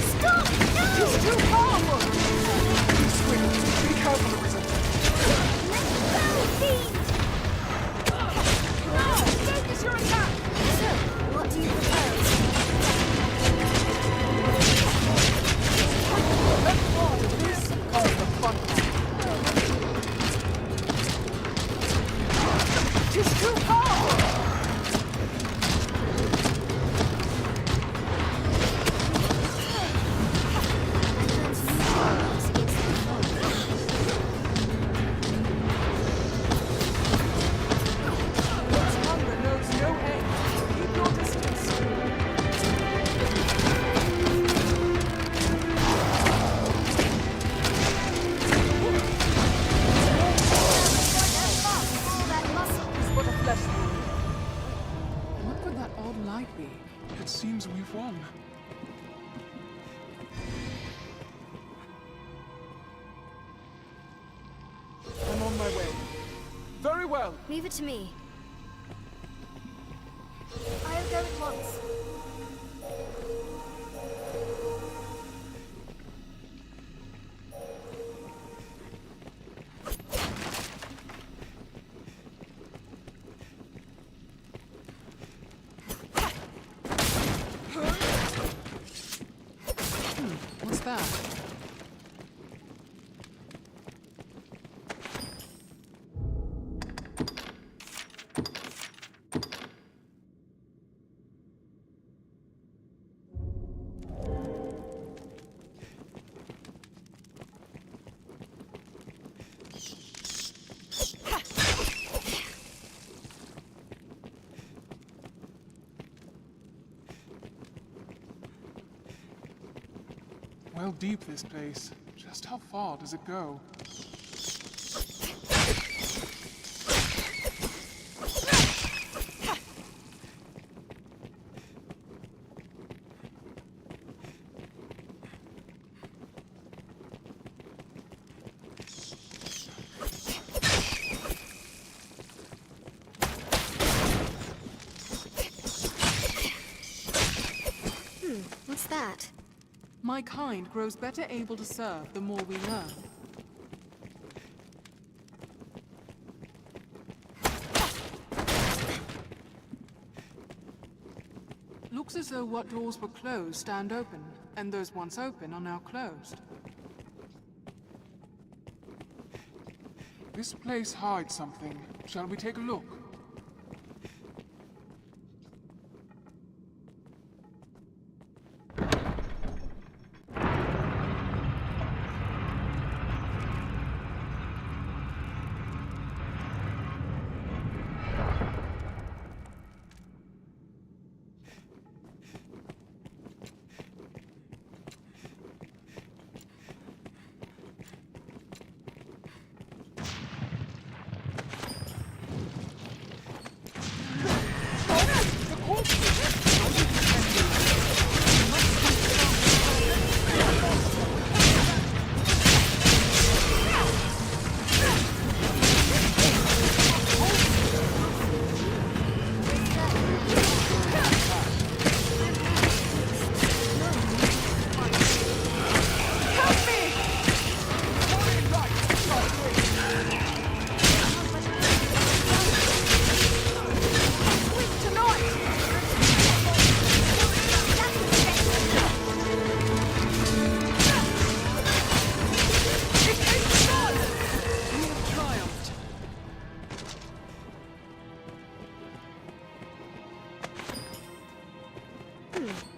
Stop! No! It's too powerful! Be swift. Be careful, Arisen. Focus your attack! So, what do you propose? Let's roll this cause the fun. Tis too powerful! What could that odd light be? It seems we've won. I'm on my way. Very well. Leave it to me. I'll go at once. What's that? Well deep, this place. Just how far does it go? What's that? My kind grows better able to serve the more we learn. Looks as though what doors were closed stand open, and those once open are now closed. This place hides something. Shall we take a look?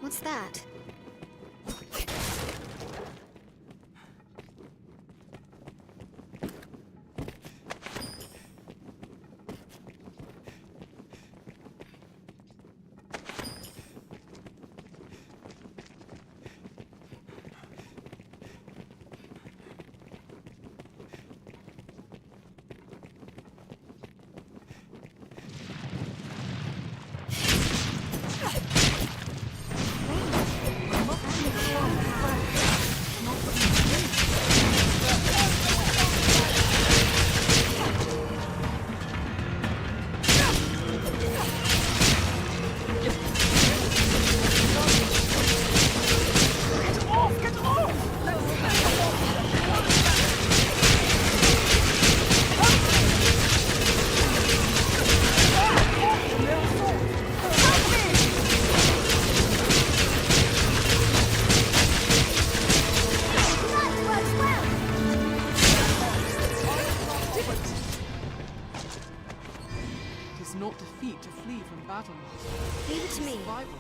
What's that? Not defeat to flee from battle. Leave it to me. Survival.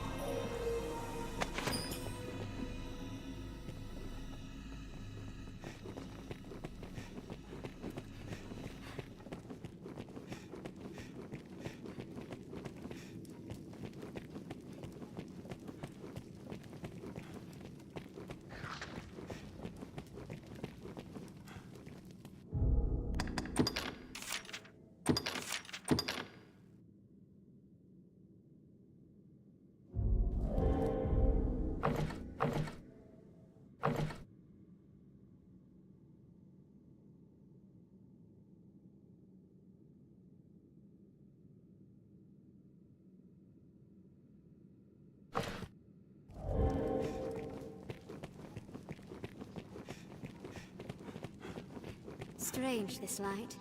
Strange, this light.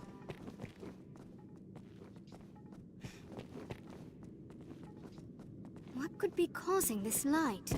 What could be causing this light?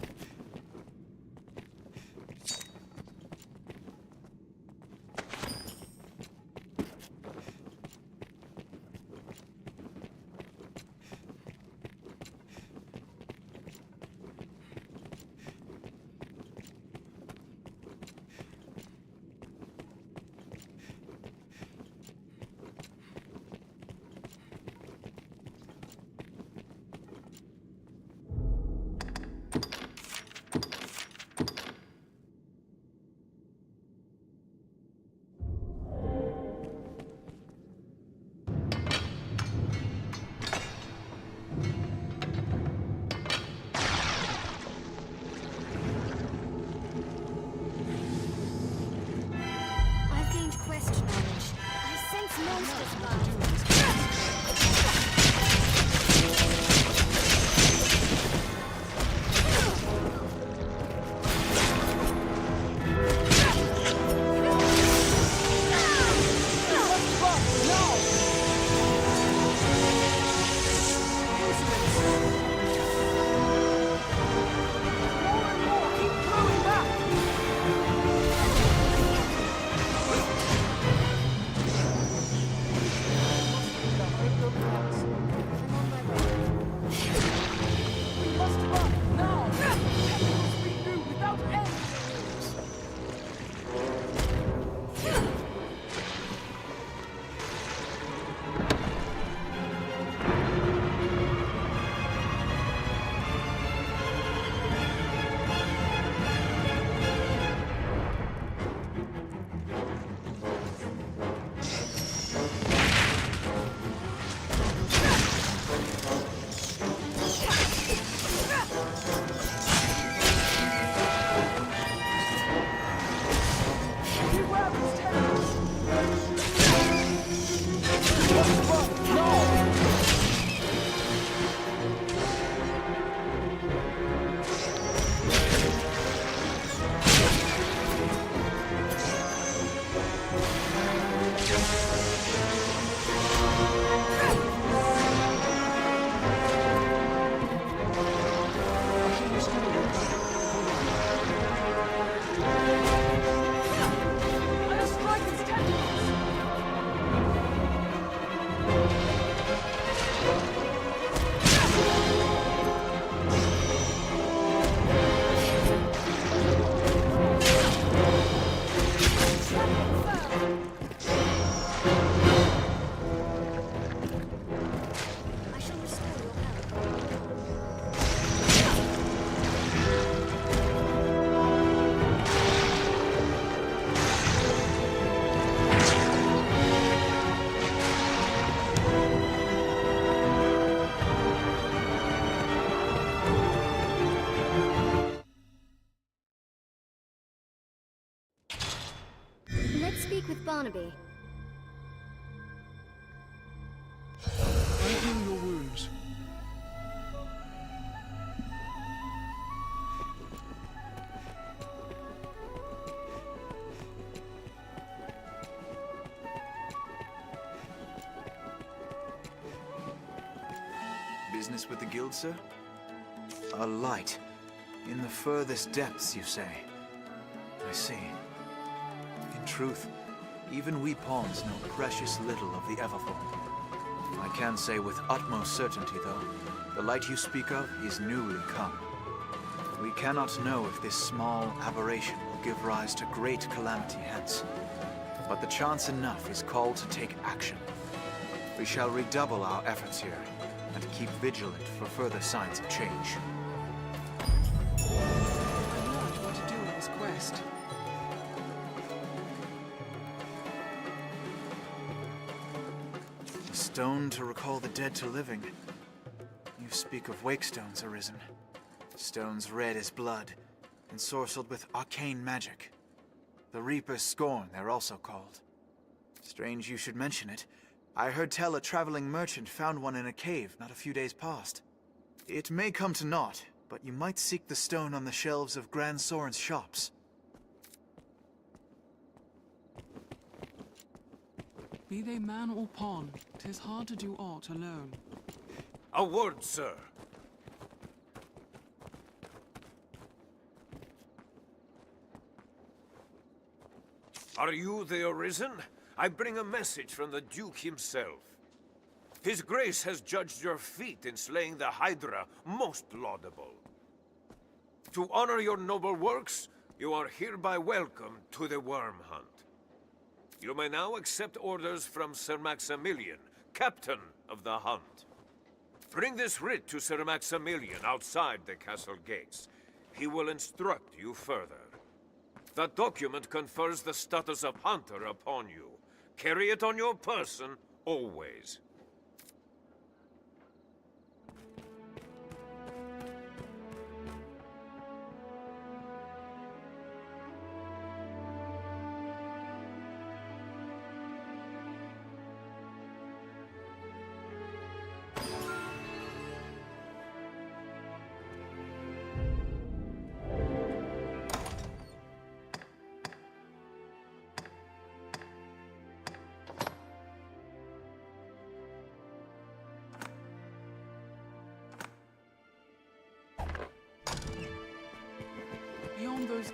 Let's speak with Barnaby. I heal your wounds. Business with the guild, sir? A light. In the furthest depths, you say? I see. In truth, even we pawns know precious little of the Everfall. I can say with utmost certainty, though, the light you speak of is newly come. We cannot know if this small aberration will give rise to great calamity hence. But the chance enough is called to take action. We shall redouble our efforts here, and keep vigilant for further signs of change. I've learned what to do in this quest. A stone to recall the dead to living. You speak of wake stones, Arisen. Stones red as blood, ensorcelled with arcane magic. The Reaper's Scorn, they're also called. Strange you should mention it. I heard tell a traveling merchant found one in a cave not a few days past. It may come to naught, but you might seek the stone on the shelves of Grand Soren's shops. Be they man or pawn, 'tis hard to do aught alone. A word, sir. Are you the Arisen? I bring a message from the Duke himself. His Grace has judged your feat in slaying the Hydra most laudable. To honor your noble works, you are hereby welcome to the Worm Hunt. You may now accept orders from Sir Maximilian, captain of the hunt. Bring this writ to Sir Maximilian outside the castle gates. He will instruct you further. That document confers the status of hunter upon you. Carry it on your person, always.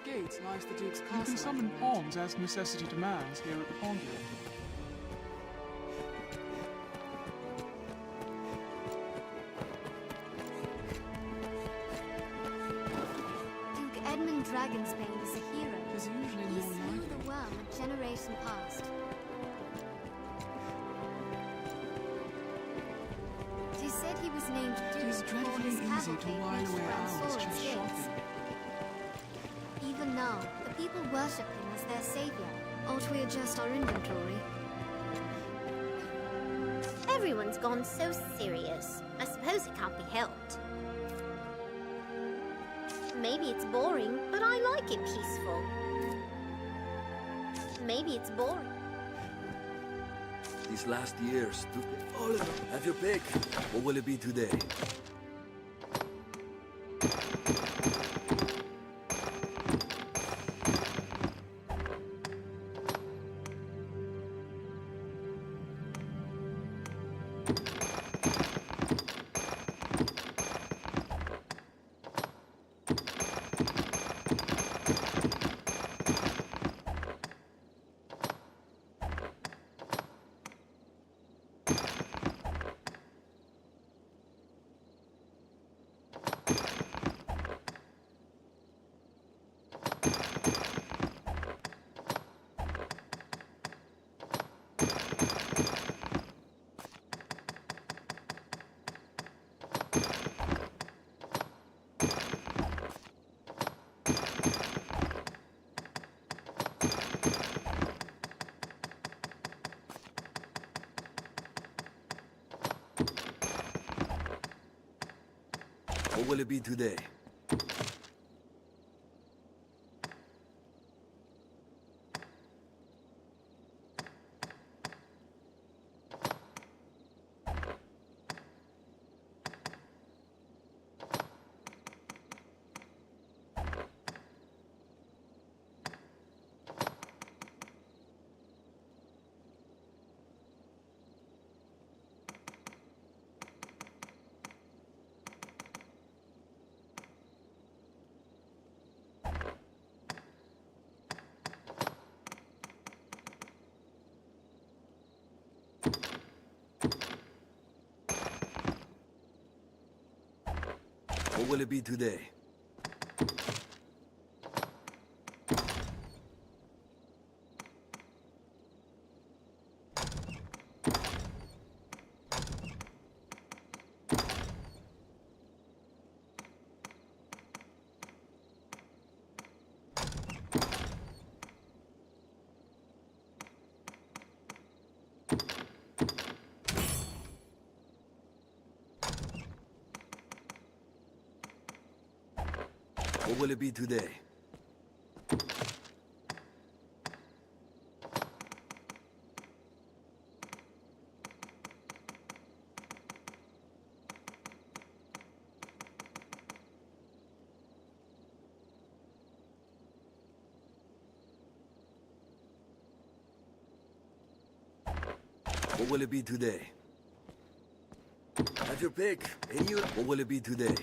this gate lies the Duke's castle. You can summon pawns as necessity demands here at the Pawn Guild. Duke Edmund Dragonsbane is a hero. There's usually He more slew like the worm a generation past. It is said he was named It is Duke before dreadfully his easy to cavalcade while reached away Grand hours Soren's just gates. shopping. Even now, the people worship him as their savior. Ought we adjust our inventory? Everyone's gone so serious. I suppose it can't be helped. Maybe it's boring, but I like it peaceful. Maybe it's boring. These last years took all of them. Have your pick. What will it be today? What will it be today? What will it be today? What will it be today? What will it be today? Have your pick. Idiot. What will it be today?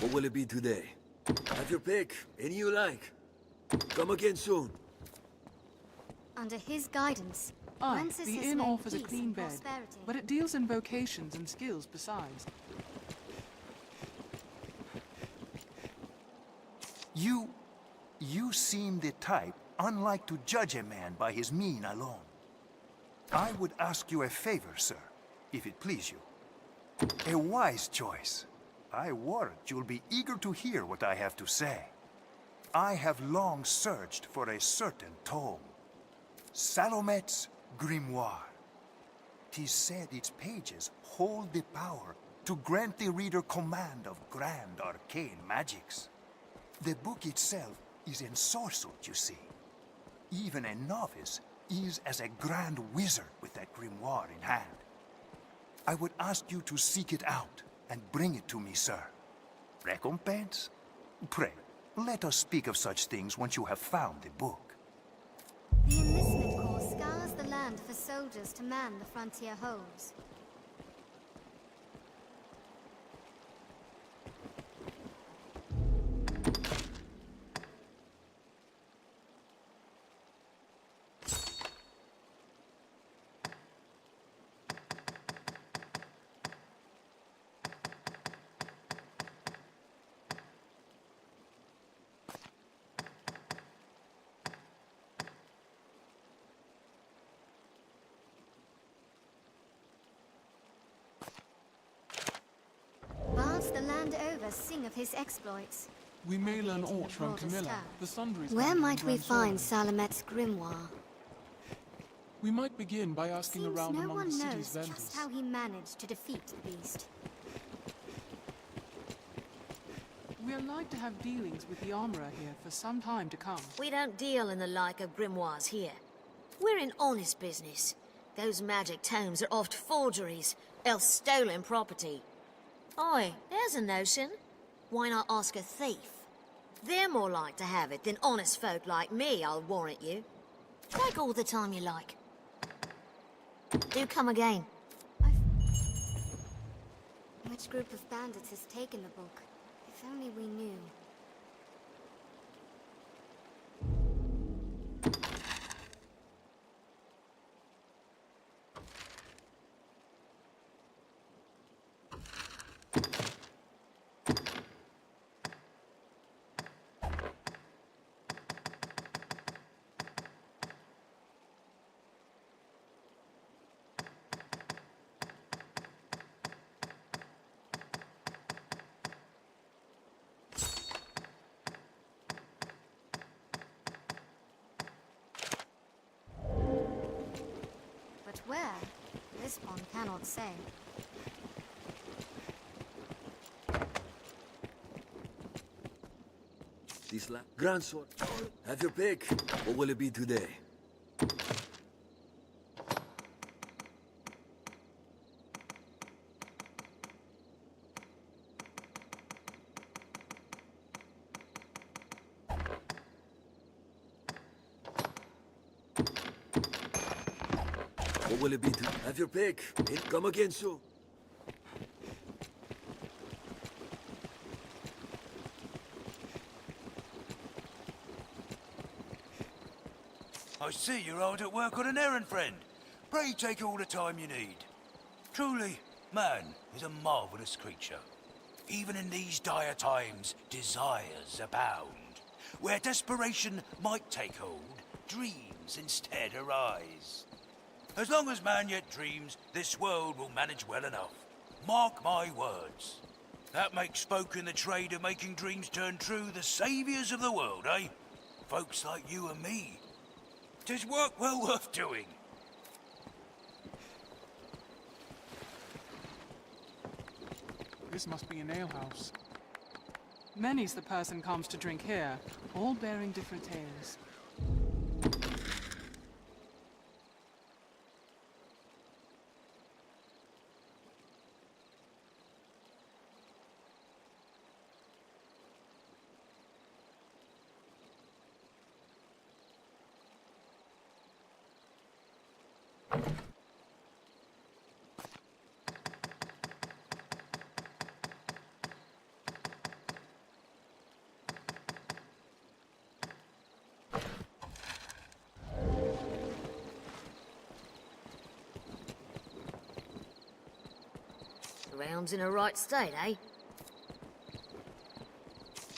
What will it be today? Have your pick, any you like. Come again soon. Under his guidance, Aye, Francis the has inn known offers a peace clean and bed, prosperity. but it deals in vocations and skills besides. You seem the type unlike to judge a man by his mien alone. I would ask you a favor, sir, if it please you. A wise choice. I warrant you'll be eager to hear what I have to say. I have long searched for a certain tome. Salomet's Grimoire. 'Tis said its pages hold the power to grant the reader command of grand arcane magics. The book itself is ensorcelled, you see. Even a novice is as a grand wizard with that grimoire in hand. I would ask you to seek it out and bring it to me, sir. Recompense? Pray, let us speak of such things once you have found the book. The enlistment corps scours the land for soldiers to man the frontier holds. Bards the land over sing of his exploits. We may learn aught from Camilla, the Sundry's Where band might in we Grand find Soren. Salamet's grimoire? We might begin by asking Seems around no among one the knows city's vendors. just how he managed to defeat the beast. We are like to have dealings with the armorer here for some time to come. We don't deal in the like of grimoires here. We're in honest business. Those magic tomes are oft forgeries, else stolen property. Oi, there's a notion. Why not ask a thief? They're more like to have it than honest folk like me, I'll warrant you. Take all the time you like. Do come again. Which group of bandits has taken the book? If only we knew. But where? This one cannot say. Grand Sword. Have your pick. What will it be today? What will it be today? Have your pick. Come again soon. I see you're hard at work on an errand, friend. Pray take all the time you need. Truly, man is a marvelous creature. Even in these dire times, desires abound. Where desperation might take hold, dreams instead arise. As long as man yet dreams, this world will manage well enough. Mark my words. That makes folk in the trade of making dreams turn true the saviours of the world, eh? Folks like you and me. 'Tis work well worth doing. This must be an alehouse. Many's the person comes to drink here, all bearing different tales. Realm's in a right state, eh?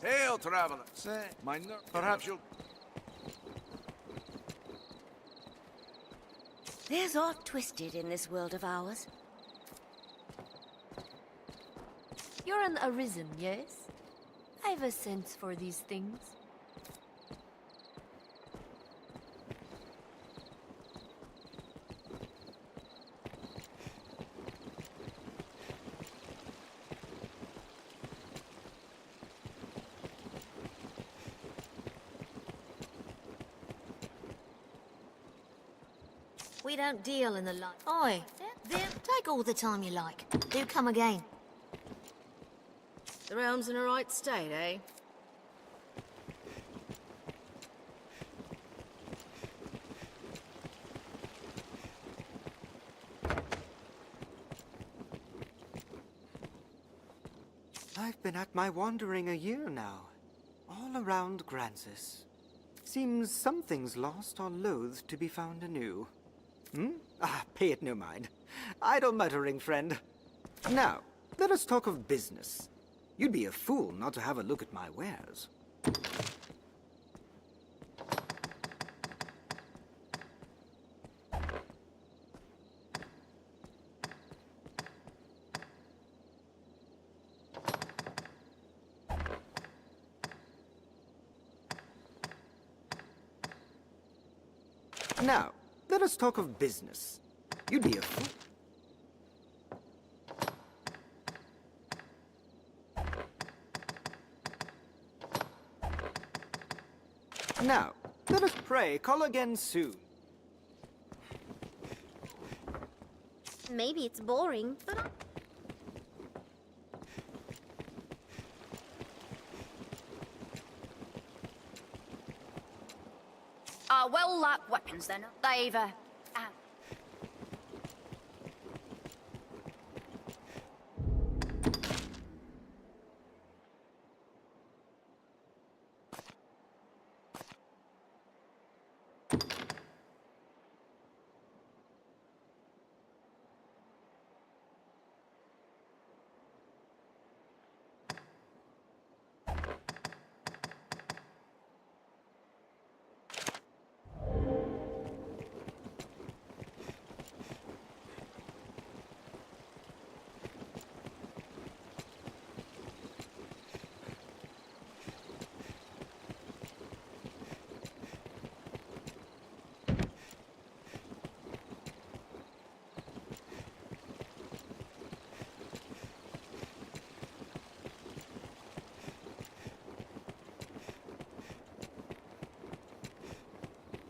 Hail, traveler. Say, perhaps you'll... There's aught twisted in this world of ours. You're an Arisen, yes? I've a sense for these things. We don't deal in the light. Oi, then take all the time you like. Do come again. The realm's in a right state, eh? I've been at my wandering a year now, all around Grancis. Seems something's lost or loath to be found anew. Pay it no mind. Idle muttering, friend. Now, let us talk of business. You'd be a fool not to have a look at my wares. Now, let us talk of business. You'd be a fool. Now, let us pray call again soon. Maybe it's boring, but Well, like weapons then. They've,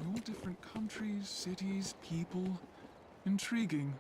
All different countries, cities, people. Intriguing.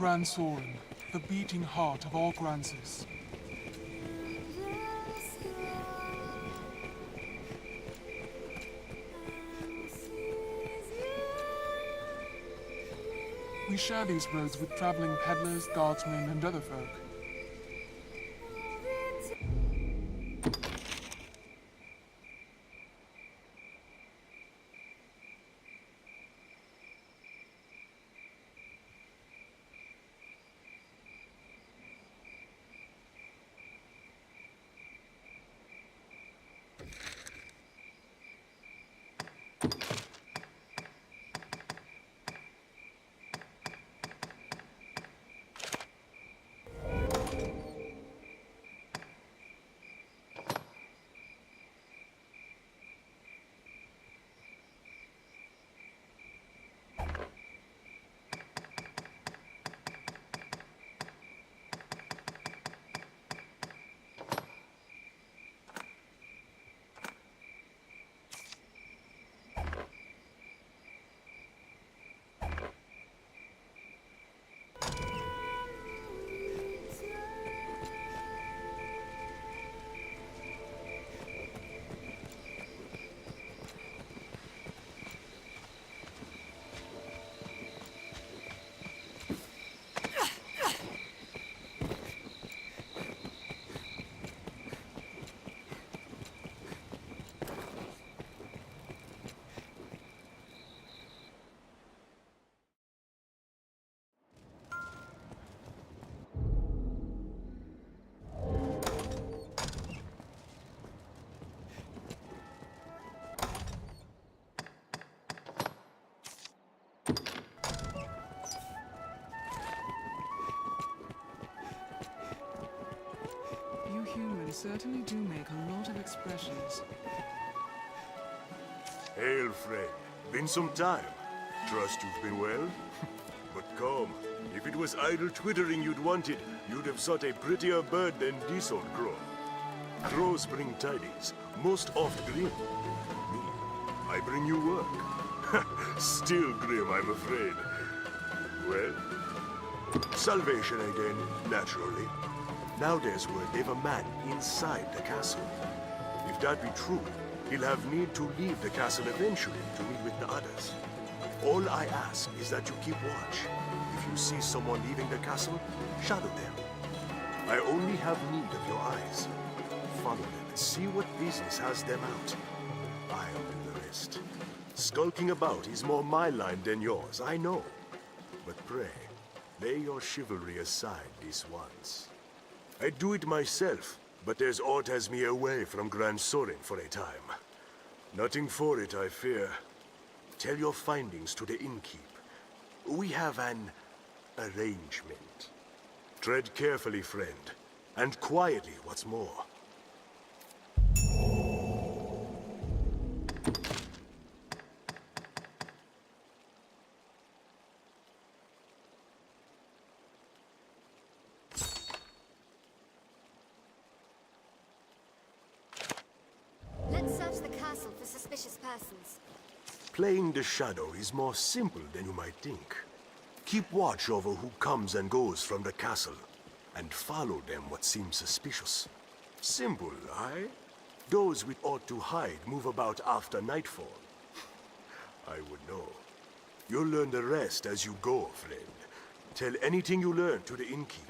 Gran Soren, the beating heart of all Grancis. We share these roads with traveling peddlers, guardsmen, and other folk. certainly do make a lot of expressions. Hail, friend. Been some time. Trust you've been well? But come, if it was idle twittering you'd wanted, you'd have sought a prettier bird than this old crow. Crows bring tidings, most oft grim. Me, I bring you work. Still grim, I'm afraid. Well, salvation again, naturally. Now there's word they've a man inside the castle. If that be true, he'll have need to leave the castle eventually to meet with the others. All I ask is that you keep watch. If you see someone leaving the castle, shadow them. I only have need of your eyes. Follow them and see what business has them out. I'll do the rest. Skulking about is more my line than yours, I know. But pray, lay your chivalry aside this once. I'd do it myself, but there's aught has me away from Gran Soren for a time. Nothing for it, I fear. Tell your findings to the innkeep. We have an arrangement. Tread carefully, friend, and quietly, what's more. Let's search the castle for suspicious persons. Playing the shadow is more simple than you might think. Keep watch over who comes and goes from the castle, and follow them what seems suspicious. Simple, aye? Those with aught to hide move about after nightfall. I would know. You'll learn the rest as you go, friend. Tell anything you learn to the innkeep.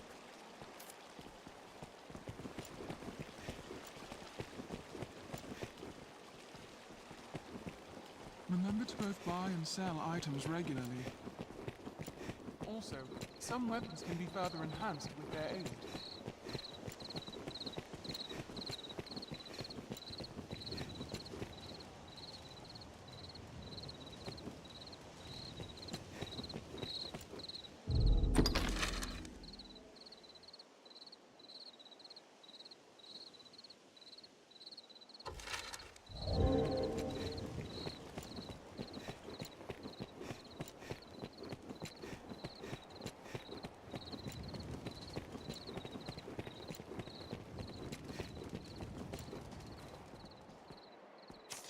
Remember to both buy and sell items regularly. Also, some weapons can be further enhanced with their aid.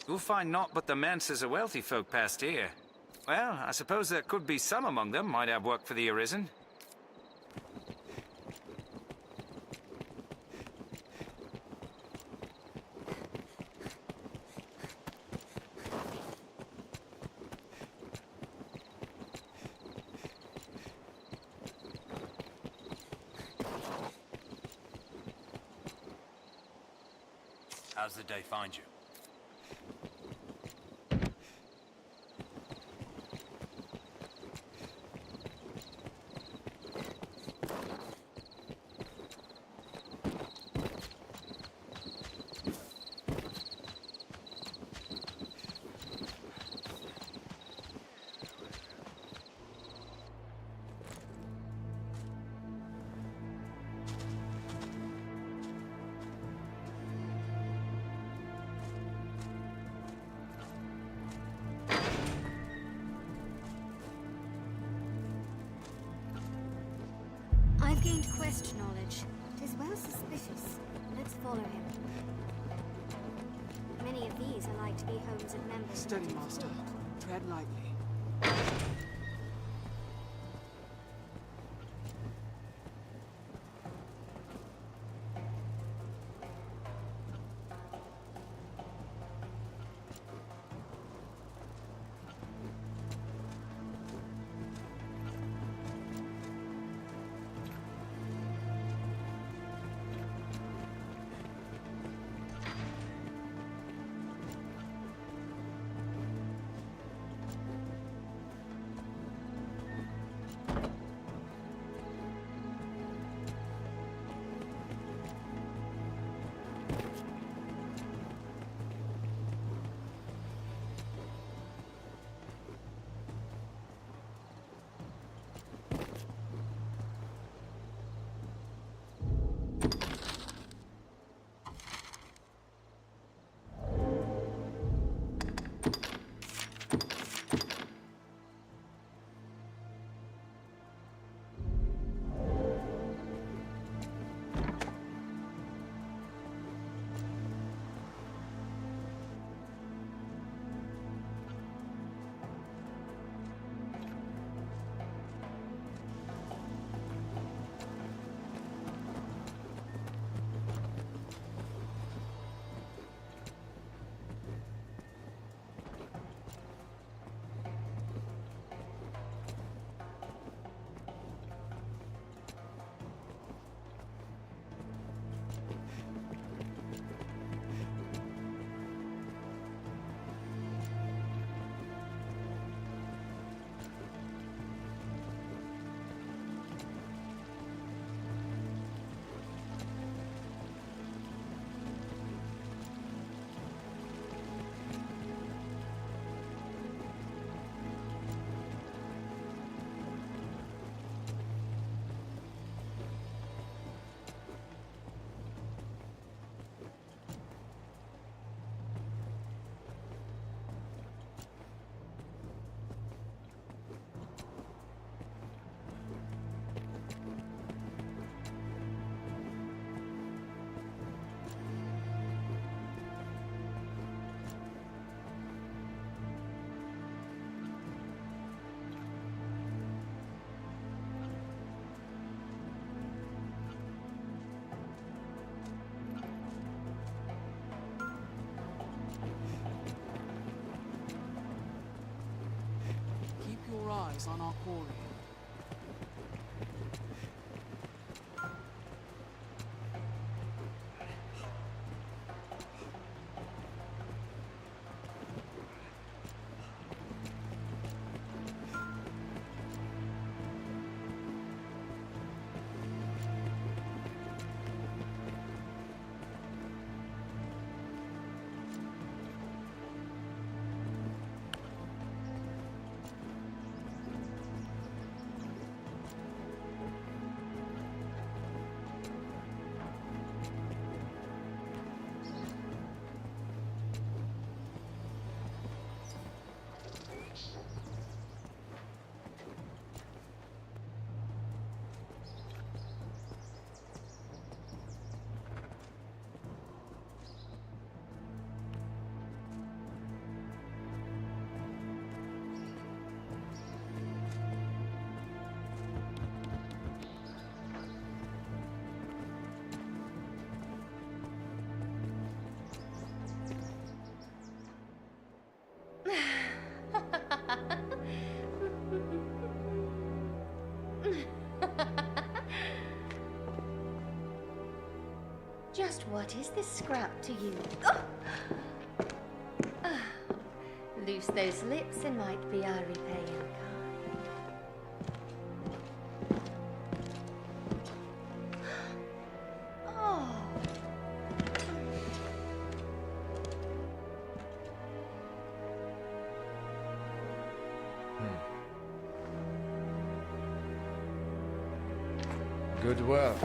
You'll find naught but the manses of wealthy folk past here. Well, I suppose there could be some among them might have work for the Arisen. How's the day find you? I've gained quest knowledge. It is well suspicious. Let's follow him. Many of these are like to be homes of members. Steady, Master. Tread lightly. eyes on our quarry. Just what is this scrap to you? Loose those lips and might be our repaying kind. Oh. Good work.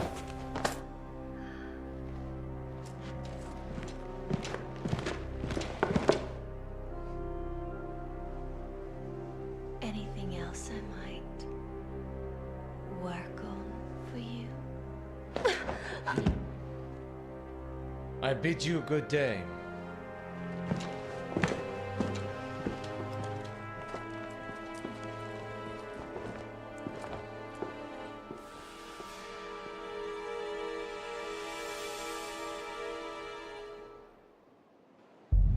Anything else I might work on for you? I bid you good day.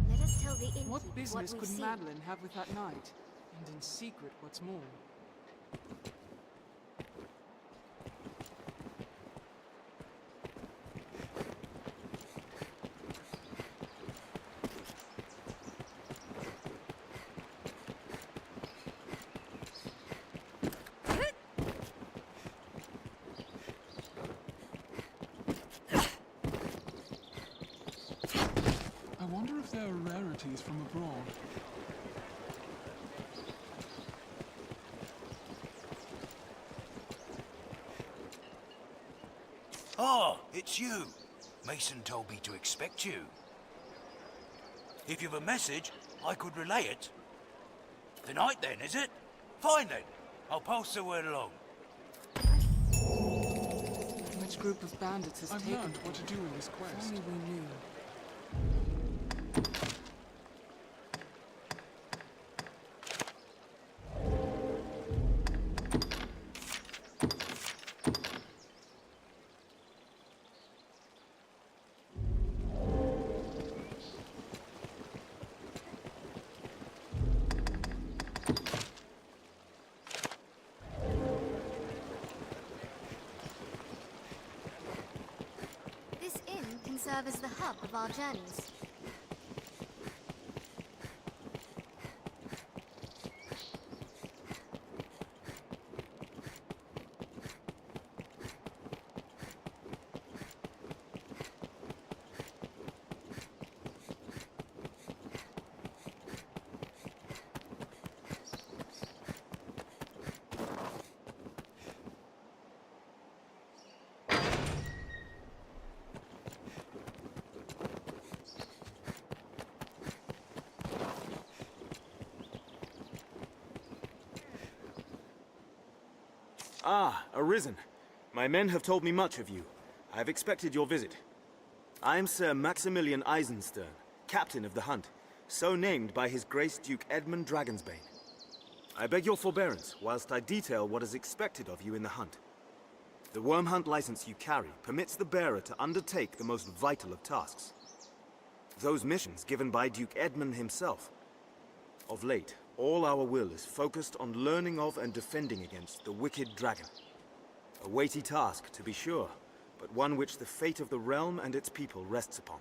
Let us tell the innkeeper What business we've could seen. Madeline have with that knight? And in secret, what's more? I wonder if there are rarities from abroad. Ah, it's you. Mason told me to expect you. If you've a message, I could relay it. Tonight then, is it? Fine then. I'll pass the word along. Which group of bandits has I've taken learned what to do in this quest. If only we knew. This inn can serve as the hub of our journeys. Ah, Arisen. My men have told me much of you. I have expected your visit. I am Sir Maximilian Eisenstern, captain of the hunt, so named by His Grace Duke Edmund Dragonsbane. I beg your forbearance whilst I detail what is expected of you in the hunt. The worm hunt license you carry permits the bearer to undertake the most vital of tasks. Those missions given by Duke Edmund himself. Of late, All our will is focused on learning of and defending against the wicked dragon. A weighty task, to be sure, but one which the fate of the realm and its people rests upon.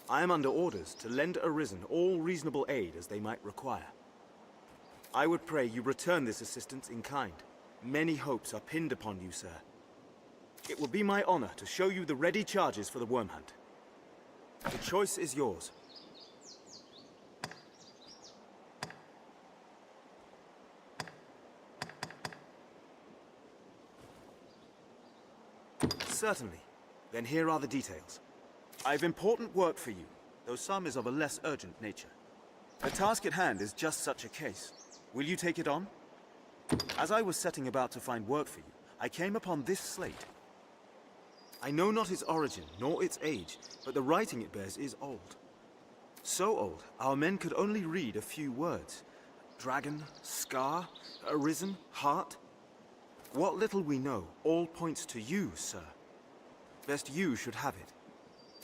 I am under orders to lend Arisen all reasonable aid as they might require. I would pray you return this assistance in kind. Many hopes are pinned upon you, sir. It will be my honor to show you the ready charges for the worm hunt. The choice is yours. Certainly. Then here are the details. I've important work for you, though some is of a less urgent nature. The task at hand is just such a case. Will you take it on? As I was setting about to find work for you, I came upon this slate. I know not its origin, nor its age, but the writing it bears is old. So old, our men could only read a few words. Dragon, scar, arisen, heart. What little we know all points to you, sir. Best you should have it.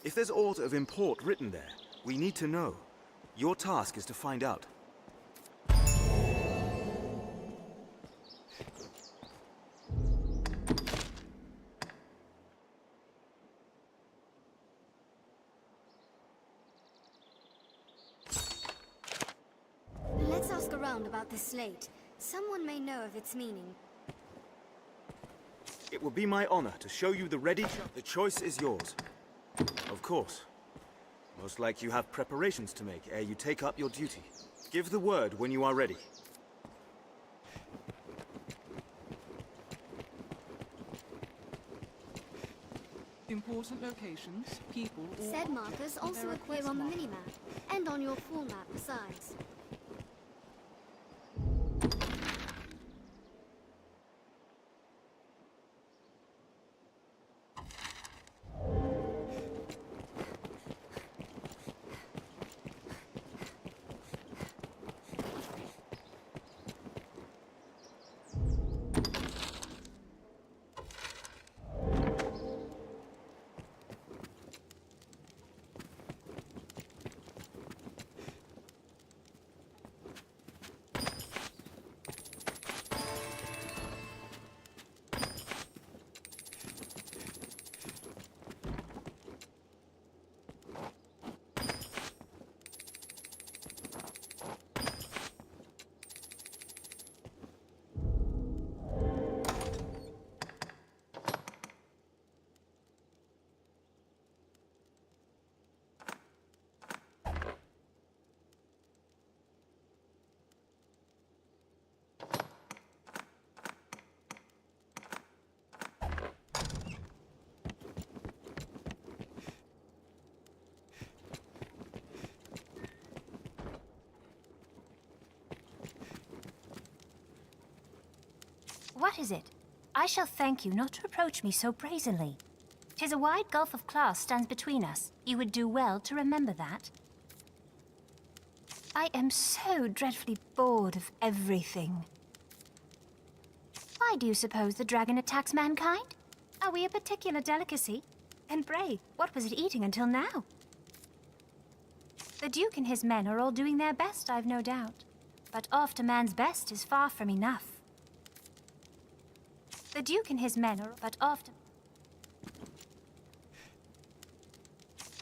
If there's aught of import written there, we need to know. Your task is to find out. Let's ask around about this slate. Someone may know of its meaning. It will be my honor to show you the ready... The choice is yours. Of course. Most like you have preparations to make ere you take up your duty. Give the word when you are ready. Important locations, people, or Said markers also appear on the minimap, and on your full map besides. What is it? I shall thank you not to approach me so brazenly. 'Tis a wide gulf of class stands between us. You would do well to remember that. I am so dreadfully bored of everything. Why do you suppose the dragon attacks mankind? Are we a particular delicacy? And pray, what was it eating until now? The Duke and his men are all doing their best, I've no doubt. But oft a man's best is far from enough. The Duke and his men are but often...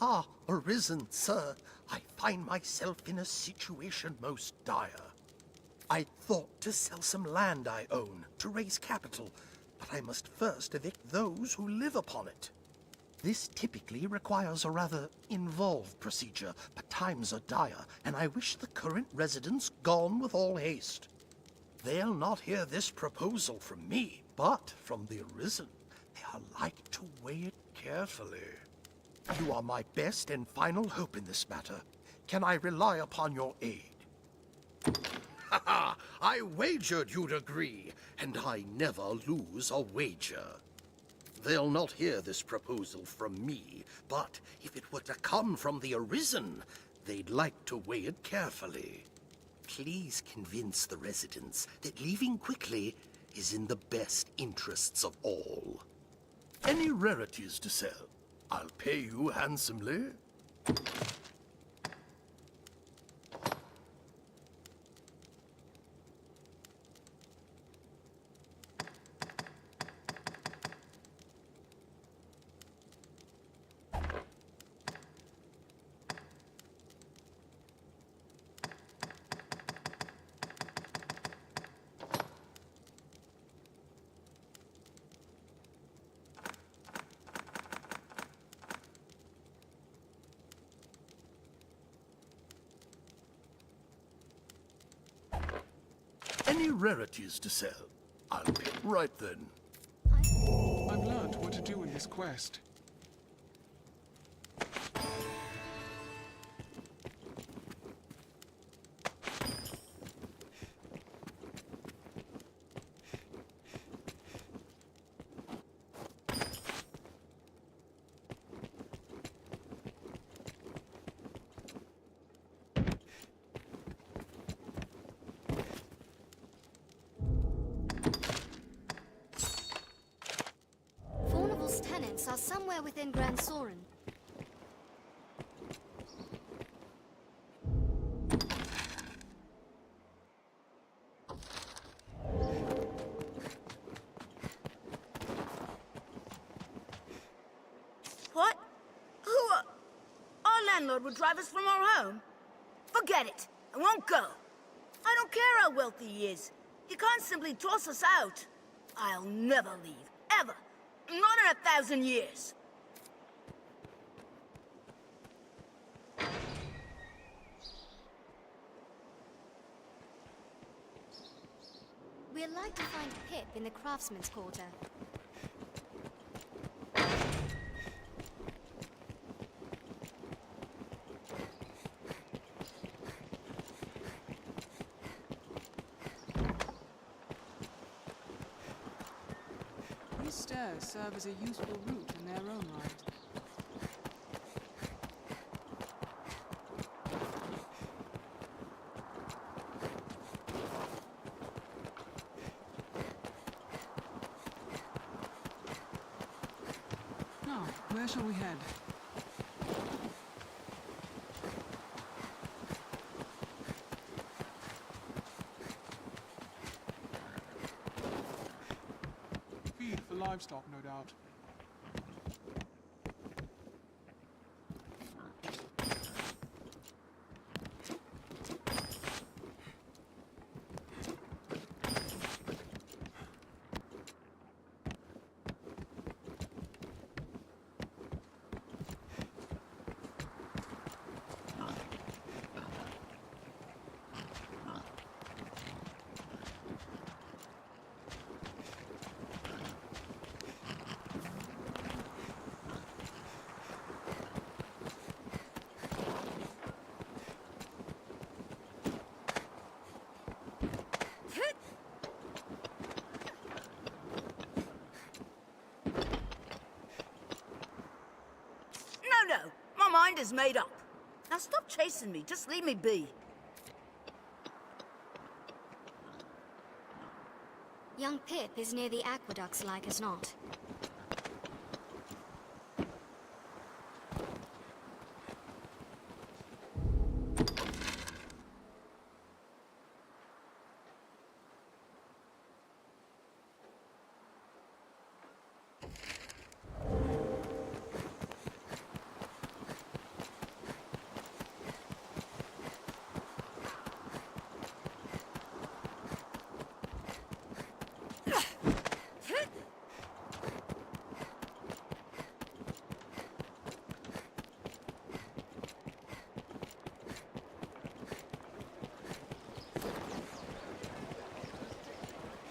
Ah, Arisen, sir. I find myself in a situation most dire. I thought to sell some land I own to raise capital, but I must first evict those who live upon it. This typically requires a rather involved procedure, but times are dire, and I wish the current residents gone with all haste. They'll not hear this proposal from me, but from the Arisen. They are like to weigh it carefully. You are my best and final hope in this matter. Can I rely upon your aid? Ha ha! I wagered you'd agree, and I never lose a wager. They'll not hear this proposal from me, but if it were to come from the Arisen, they'd like to weigh it carefully. Please convince the residents that leaving quickly is in the best interests of all. Any rarities to sell? I'll pay you handsomely. Any rarities to sell? I'll pick right then. I've learned what to do in this quest. Fornival's tenants are somewhere within Grand Soren. What? Our landlord would drive us from our home? Forget it. I won't go. I don't care how wealthy he is. He can't simply toss us out. I'll never leave. Ever. Not in 1,000 years. We'd like to find Pip in the craftsman's quarter. These stairs serve as a useful route in their own right. Now, where shall we head? Feed for livestock, no doubt. No. My mind is made up. Now stop chasing me. Just leave me be. Young Pip is near the aqueducts like as not.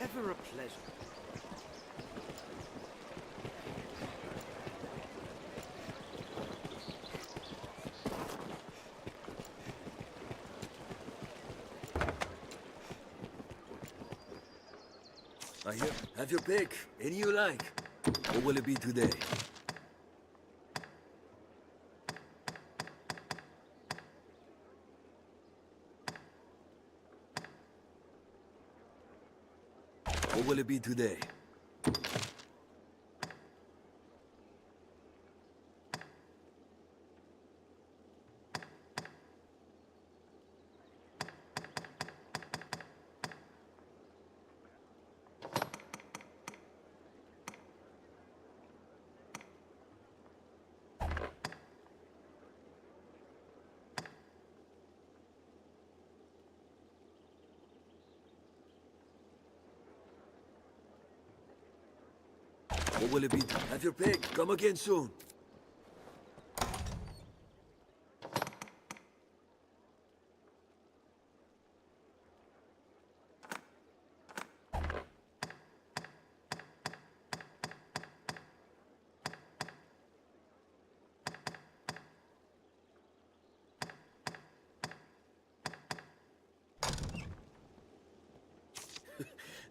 Ever a pleasure. Here, have your pick. Any you like. What will it be today? What will it be today? What will it be? Have your pick. Come again soon.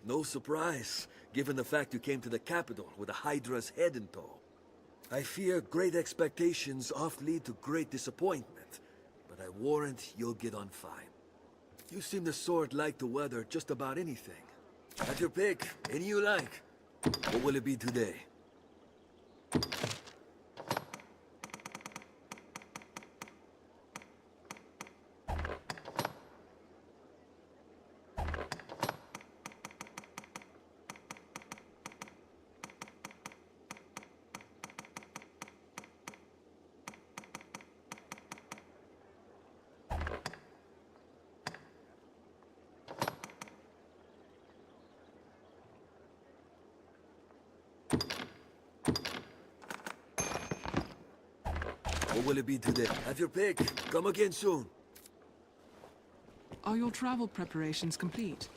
No surprise, given the fact you came to the capital with a Hydra's head in tow. I fear great expectations oft lead to great disappointment, but I warrant you'll get on fine. You seem the sort like to weather just about anything. Have your pick, any you like. What will it be today? What will it be today? Have your pick. Come again soon. Are your travel preparations complete?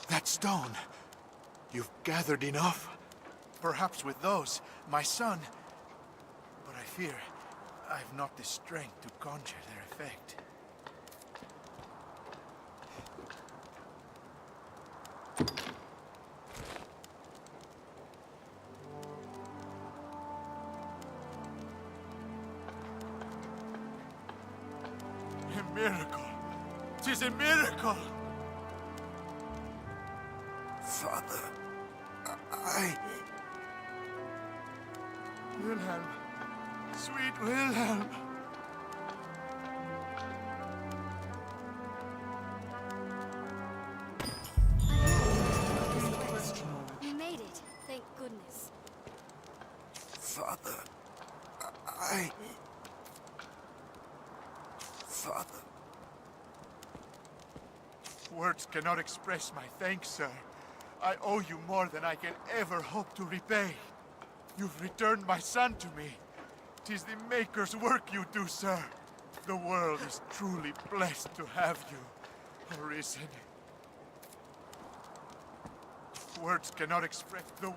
That stone. You've gathered enough? Perhaps with those, my son. But I fear I've not the strength to conjure their effect. A miracle! 'Tis a miracle! Father, Wilhelm! Sweet Wilhelm! You made it, thank goodness. Father, Father. Words cannot express my thanks, sir. I owe you more than I can ever hope to repay. You've returned my son to me. 'Tis the Maker's work you do, sir. The world is truly blessed to have you, Arisen. Words cannot express the...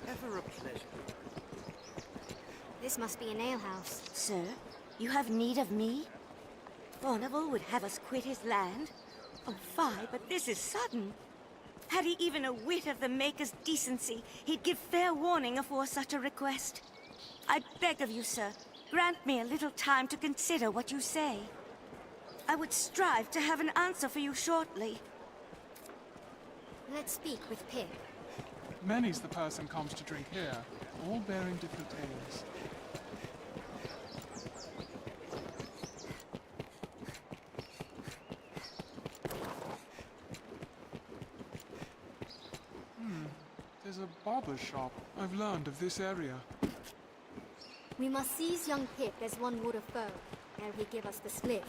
Ever a pleasure. This must be an alehouse. Sir, you have need of me? Furnival would have us quit his land? Oh, fie, but this is sudden. Had he even a whit of the Maker's decency, he'd give fair warning afore such a request. I beg of you, sir, grant me a little time to consider what you say. I would strive to have an answer for you shortly. Let's speak with Pip. Many's the person comes to drink here, all bearing different tales. There's a barber shop. I've learned of this area. We must seize young Pip as one would a foe, ere he give us the slip.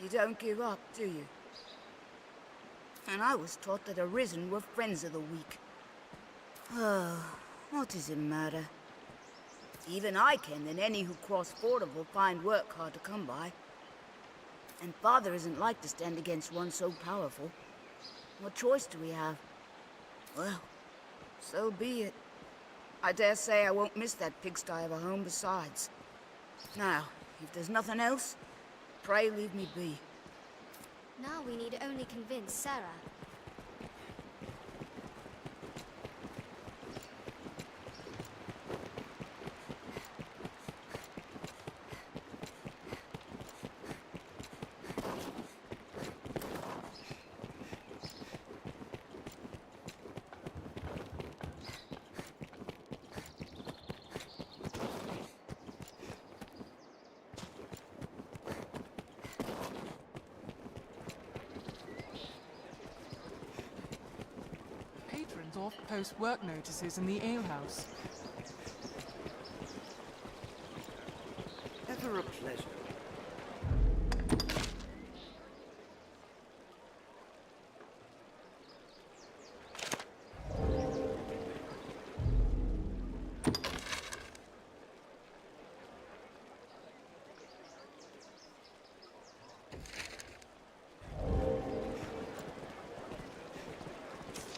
You don't give up, do you? And I was taught that Arisen were friends of the weak. Oh, what does it matter? Even I can, and any who cross Fordable find work hard to come by. And Father isn't like to stand against one so powerful. What choice do we have? Well, so be it. I dare say I won't miss that pigsty of a home besides. Now, if there's nothing else, pray leave me be. Now we need only convince Sarah. Patrons oft post work notices in the alehouse. Ever a pleasure.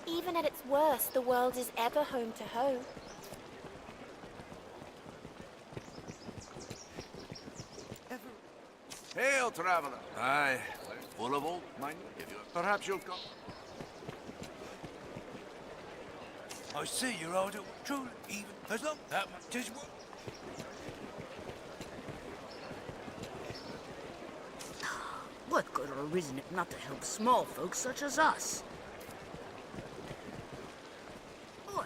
Even at its worst, the world is ever home to hope. Hail, traveler. Aye, full of old mind. Perhaps you'll come. I see you're out at truly, even as long that much is work. What good are Arisen if not to help small folks such as us? Oi.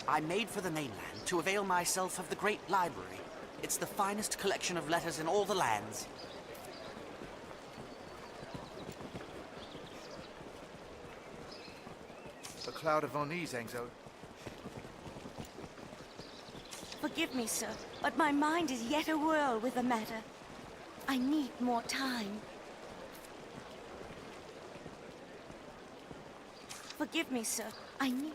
I made for the mainland to avail myself of the great library. It's the finest collection of letters in all the lands. A cloud of unease hangs over. Forgive me, sir, but my mind is yet awhirl with the matter. I need more time. Forgive me, sir. I need...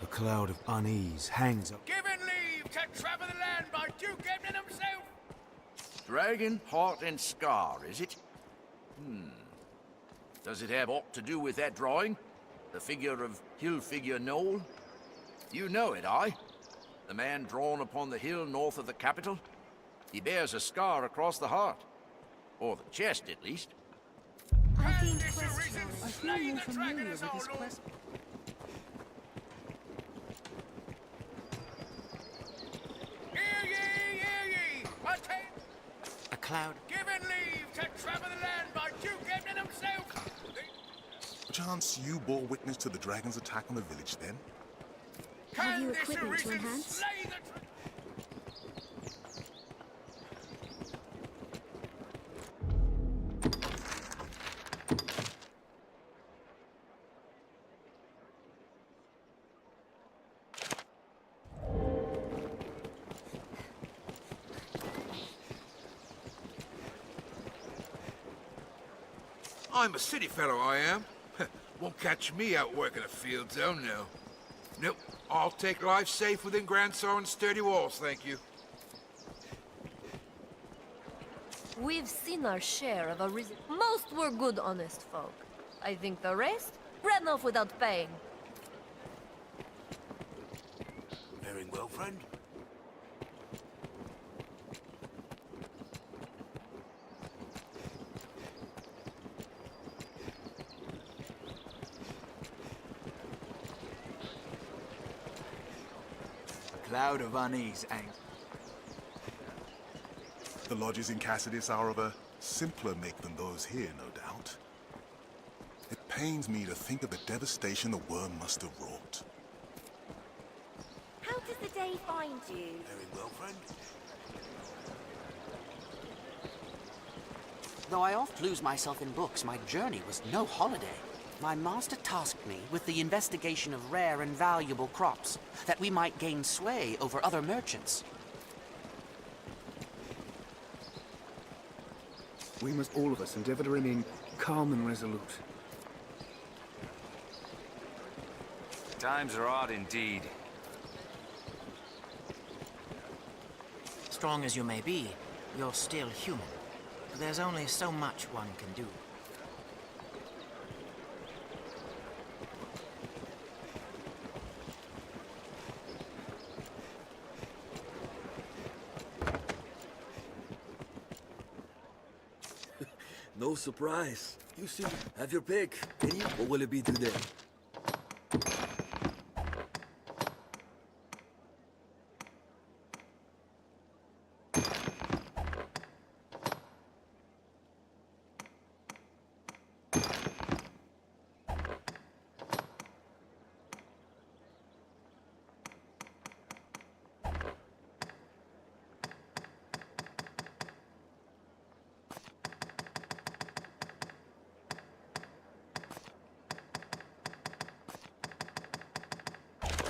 A cloud of unease hangs up. Given leave to travel the land by Duke Edmund himself. Dragon, heart, and scar, is it? Does it have aught to do with that drawing? The figure of Hill-figure Knoll? You know it, aye? The man drawn upon the hill north of the capital? He bears a scar across the heart. Or the chest, at least. I feel more familiar with this quest. A cloud. Given leave to travel the land by Duke Edmund himself. Perchance you bore witness to the dragon's attack on the village then? Have you equipment to enhance? I'm a city fellow, I am. Won't catch me out working a field zone, no. Nope, I'll take life safe within Grand Soren's sturdy walls, thank you. We've seen our share of Arisen. Most were good, honest folk. I think the rest ran off without paying. Very well, friend. Cloud of unease, ain't. The lodges in Cassidus are of a simpler make than those here, no doubt. It pains me to think of the devastation the worm must have wrought. How does the day find you? Very well, friend. Though I oft lose myself in books, my journey was no holiday. My master tasked me with the investigation of rare and valuable crops, that we might gain sway over other merchants. We must all of us endeavor to remain calm and resolute. Times are odd indeed. Strong as you may be, you're still human. There's only so much one can do. No surprise. You seem to have your pick. Any? What will it be today?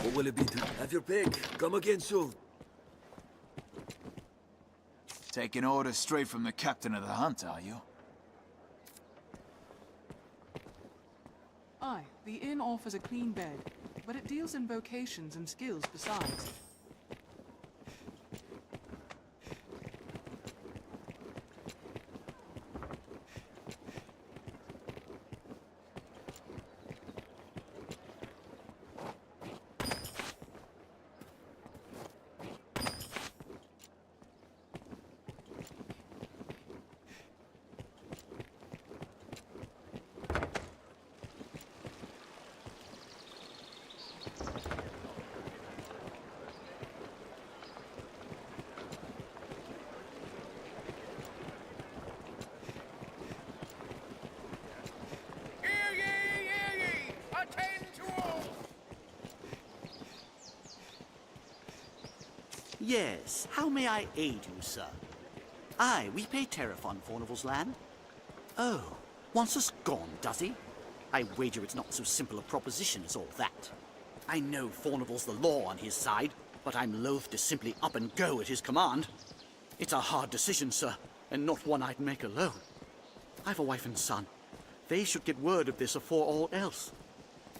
What will it be to have your pick? Come again soon. Taking orders straight from the captain of the hunt, are you? Aye, the inn offers a clean bed, but it deals in vocations and skills besides. Yes, how may I aid you, sir? Aye, we pay tariff on Fornival's land. Oh, wants us gone, does he? I wager it's not so simple a proposition as all that. I know Fornival's the law on his side, but I'm loath to simply up and go at his command. It's a hard decision, sir, and not one I'd make alone. I've a wife and son. They should get word of this afore all else.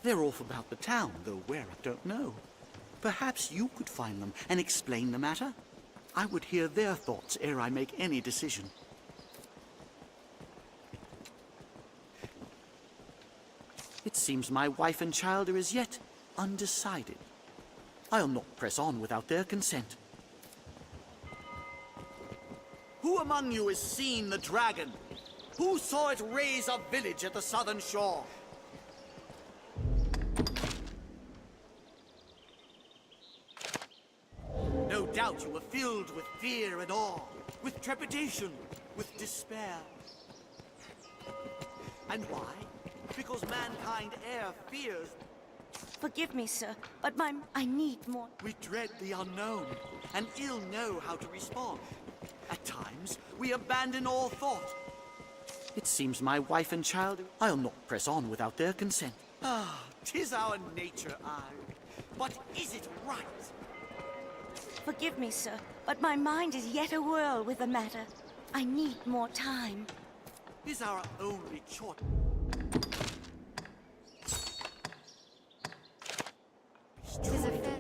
They're off about the town, though where I don't know. Perhaps you could find them and explain the matter? I would hear their thoughts ere I make any decision. It seems my wife and child are as yet undecided. I'll not press on without their consent. Who among you has seen the dragon? Who saw it raise a village at the southern shore? No doubt you were filled with fear and awe, with trepidation, with despair. And why? Because mankind e'er fears. Forgive me, sir, but I need more. We dread the unknown, and ill know how to respond. At times, we abandon all thought. It seems my wife and child... I'll not press on without their consent. Ah, 'tis our nature, aye. But is it right? Forgive me, sir, but my mind is yet a-whirl with the matter. I need more time. Is our only choice... Tis a fair...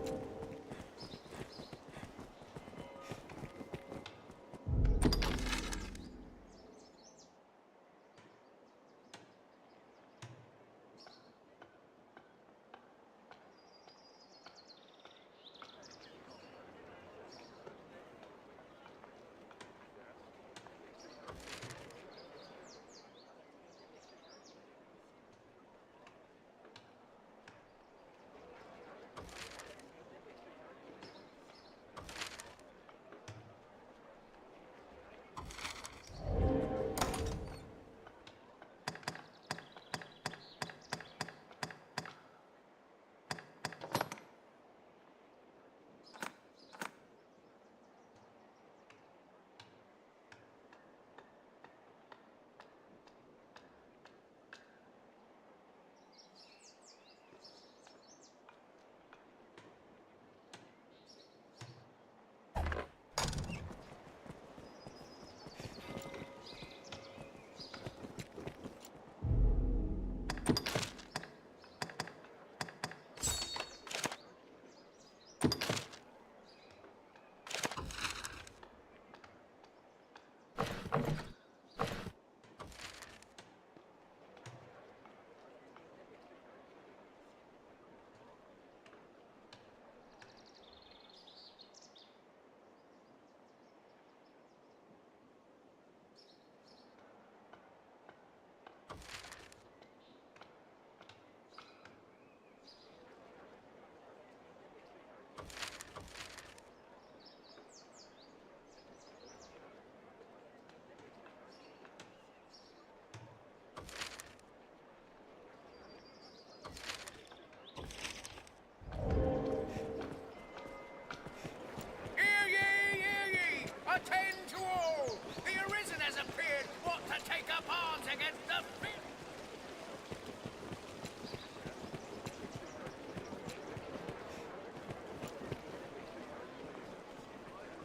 Hear ye, hear ye! Attend to all! The Arisen has appeared, what to take up arms against the fear...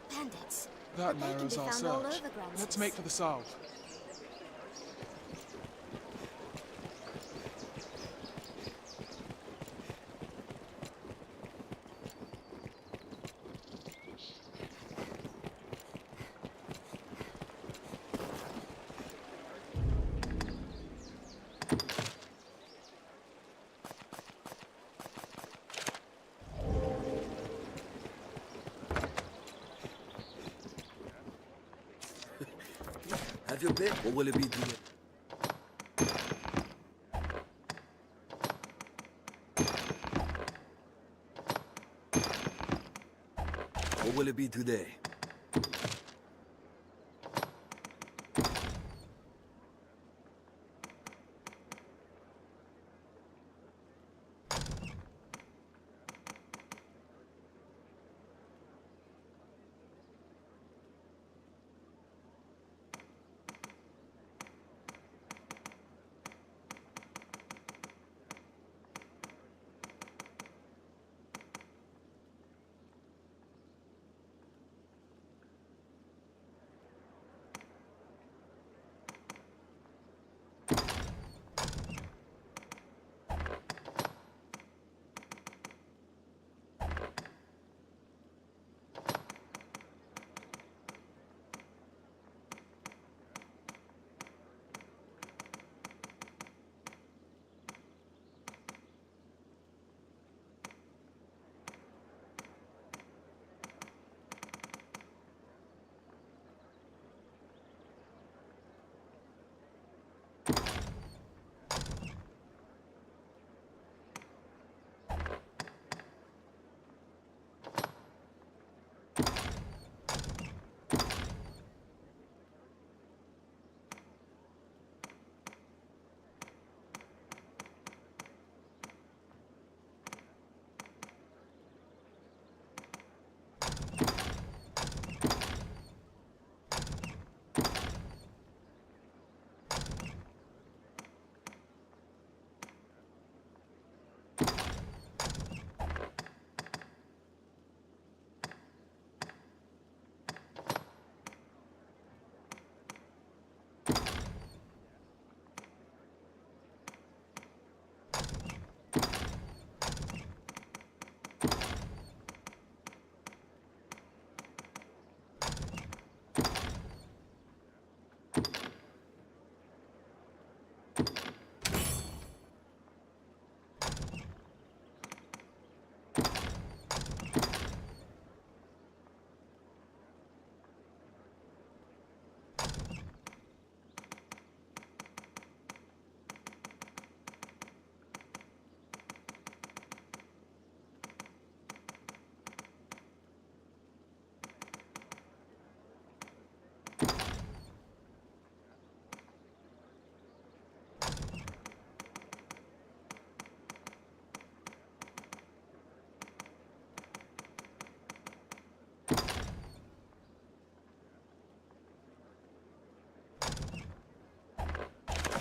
Bandits. That But they can narrows be our found all search. over Grancis. Let's make for the south. Have your pick, or will it be today? Or will it be today?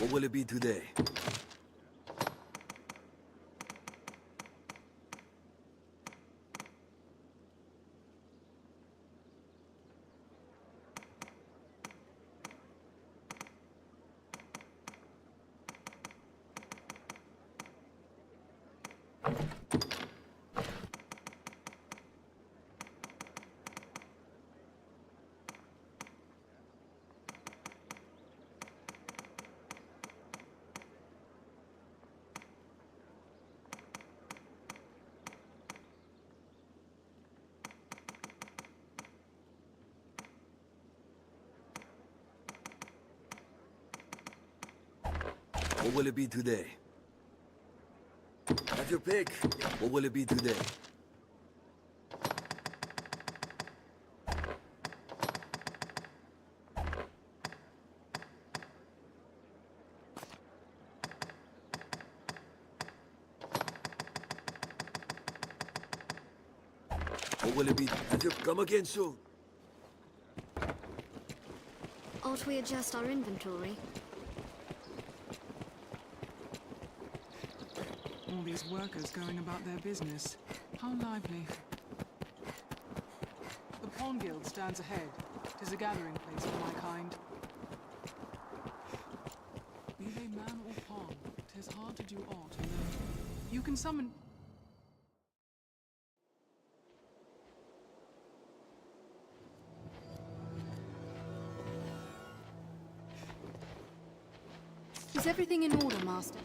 What will it be today? What will it be today? Have your pick. What will it be today? What will it be? Have you come again soon? Ought we adjust our inventory? All these workers going about their business. How lively. The Pawn Guild stands ahead. 'Tis a gathering place for my kind. Be they man or pawn, 'tis hard to do aught alone. You can summon... Is everything in order, Master?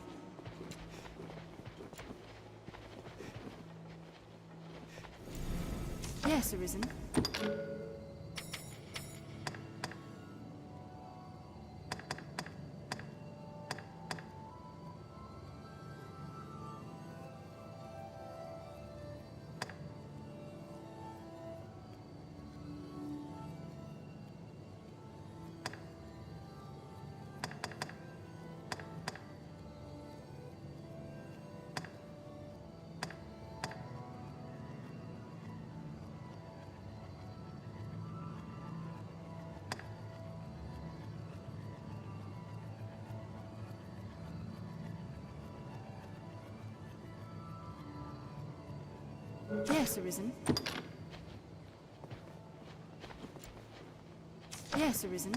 Yes, Arisen. Yes, Arisen. Yes, Arisen.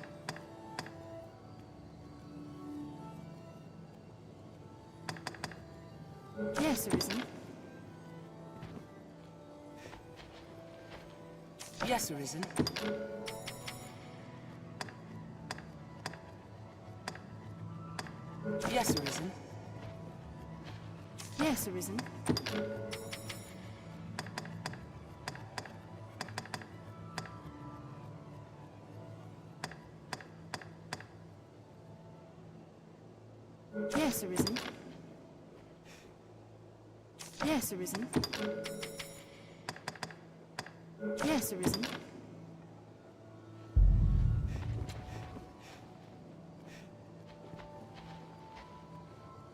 Yes, Arisen. Yes, Arisen. Yes, Arisen. Yes, Arisen. Yes, Arisen. Yes, Arisen. Yes, Arisen.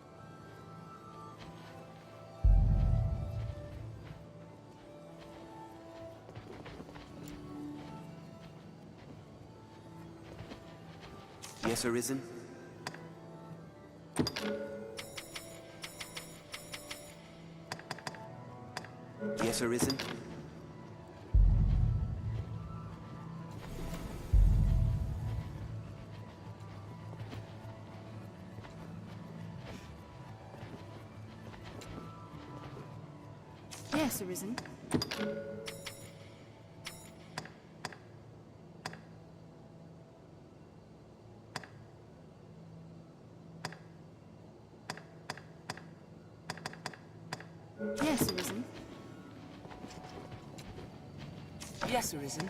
Yes, Arisen? Yes, Arisen? Yes, Arisen. Yes, Arisen. Yes, Arisen.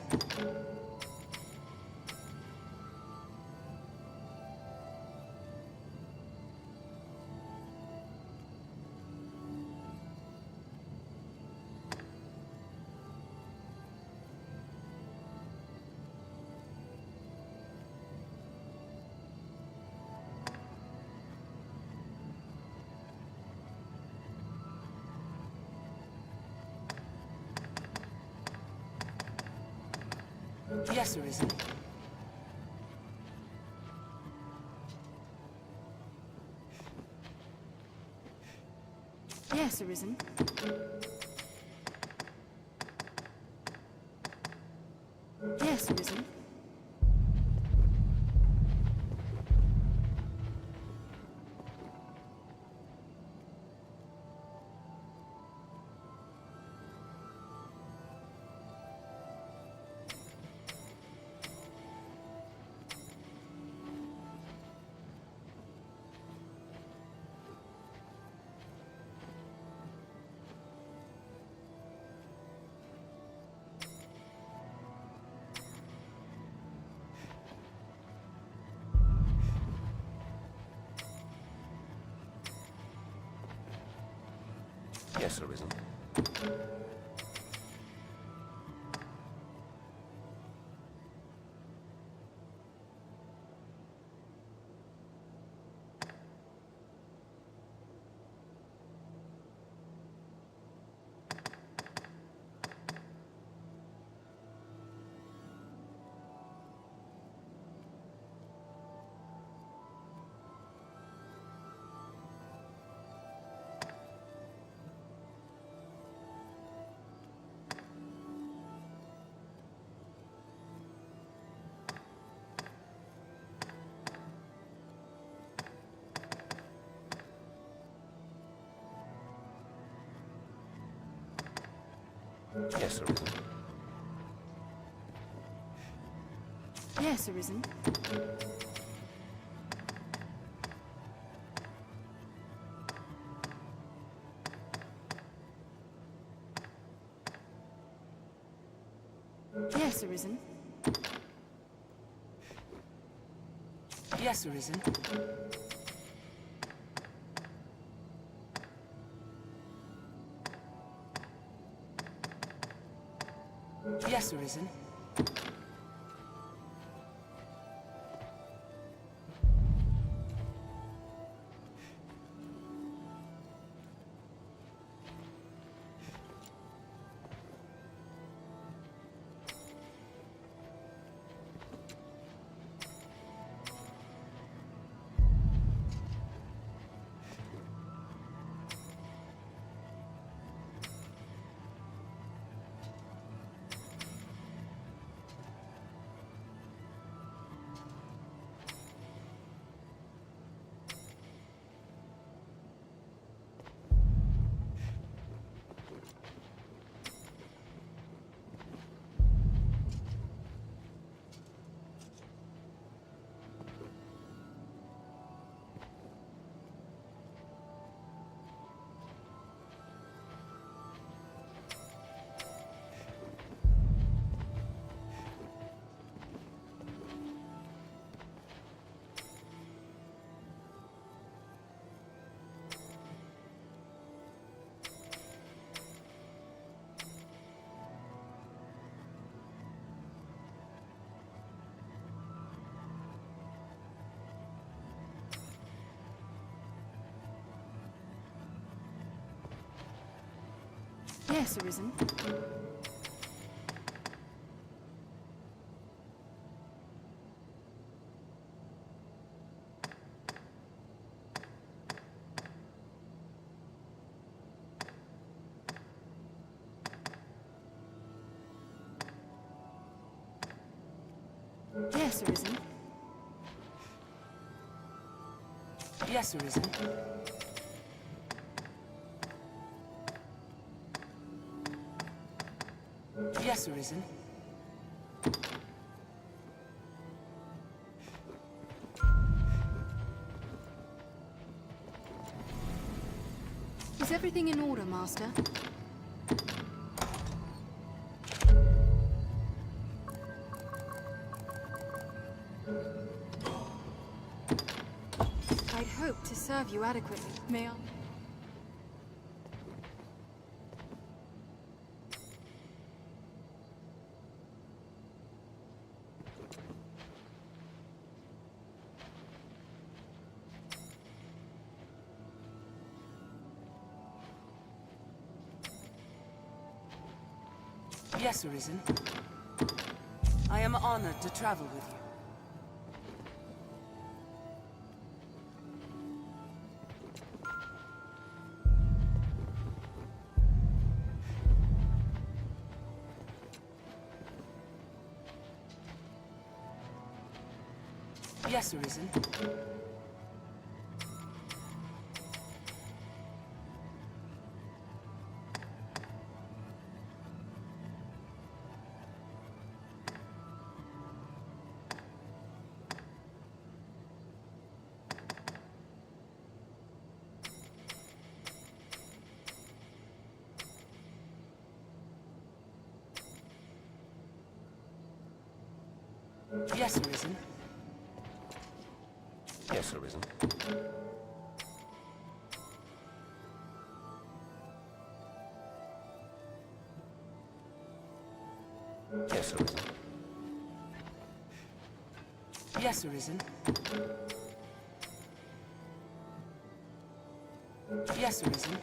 Yes, Arisen. Yes, Arisen. Yes, Arisen. Yes, Arisen. Yes, Arisen. Yes, Arisen. Yes, Arisen. Yes, Arisen. Yes, Arisen. Yes, Arisen. Yes, Arisen. Yes, Arisen. Yes, Arisen. Is everything in order, Master? I'd hoped to serve you adequately. May I? Yes, Arisen. I am honored to travel with you. Yes, Arisen. Yes, Arisen. Yes, Arisen. Yes, Arisen. Yes, Arisen. Yes, Arisen.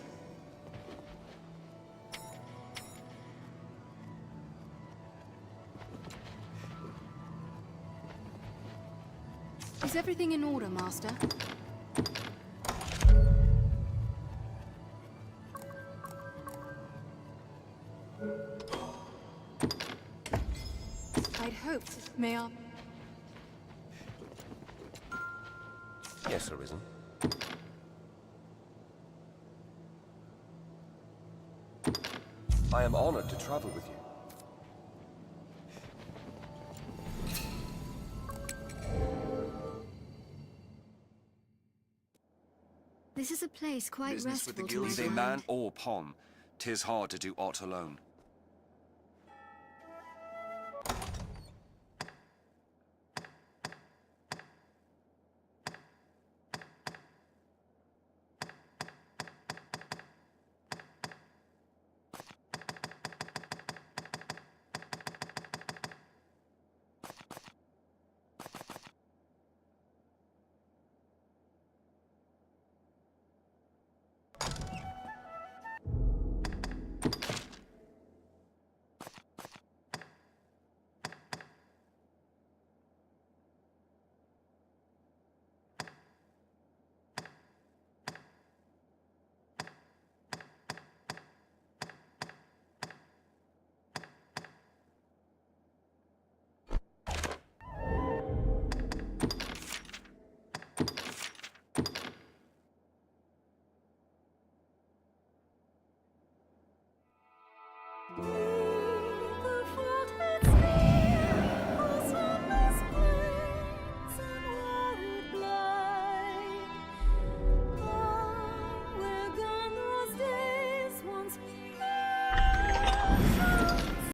Is everything in order, Master? I'd hoped. May I? Yes, Arisen. I am honored to travel with you. This is a place quite Business with the restful to guild, my be they mind. man or pon, 'tis hard to do aught alone.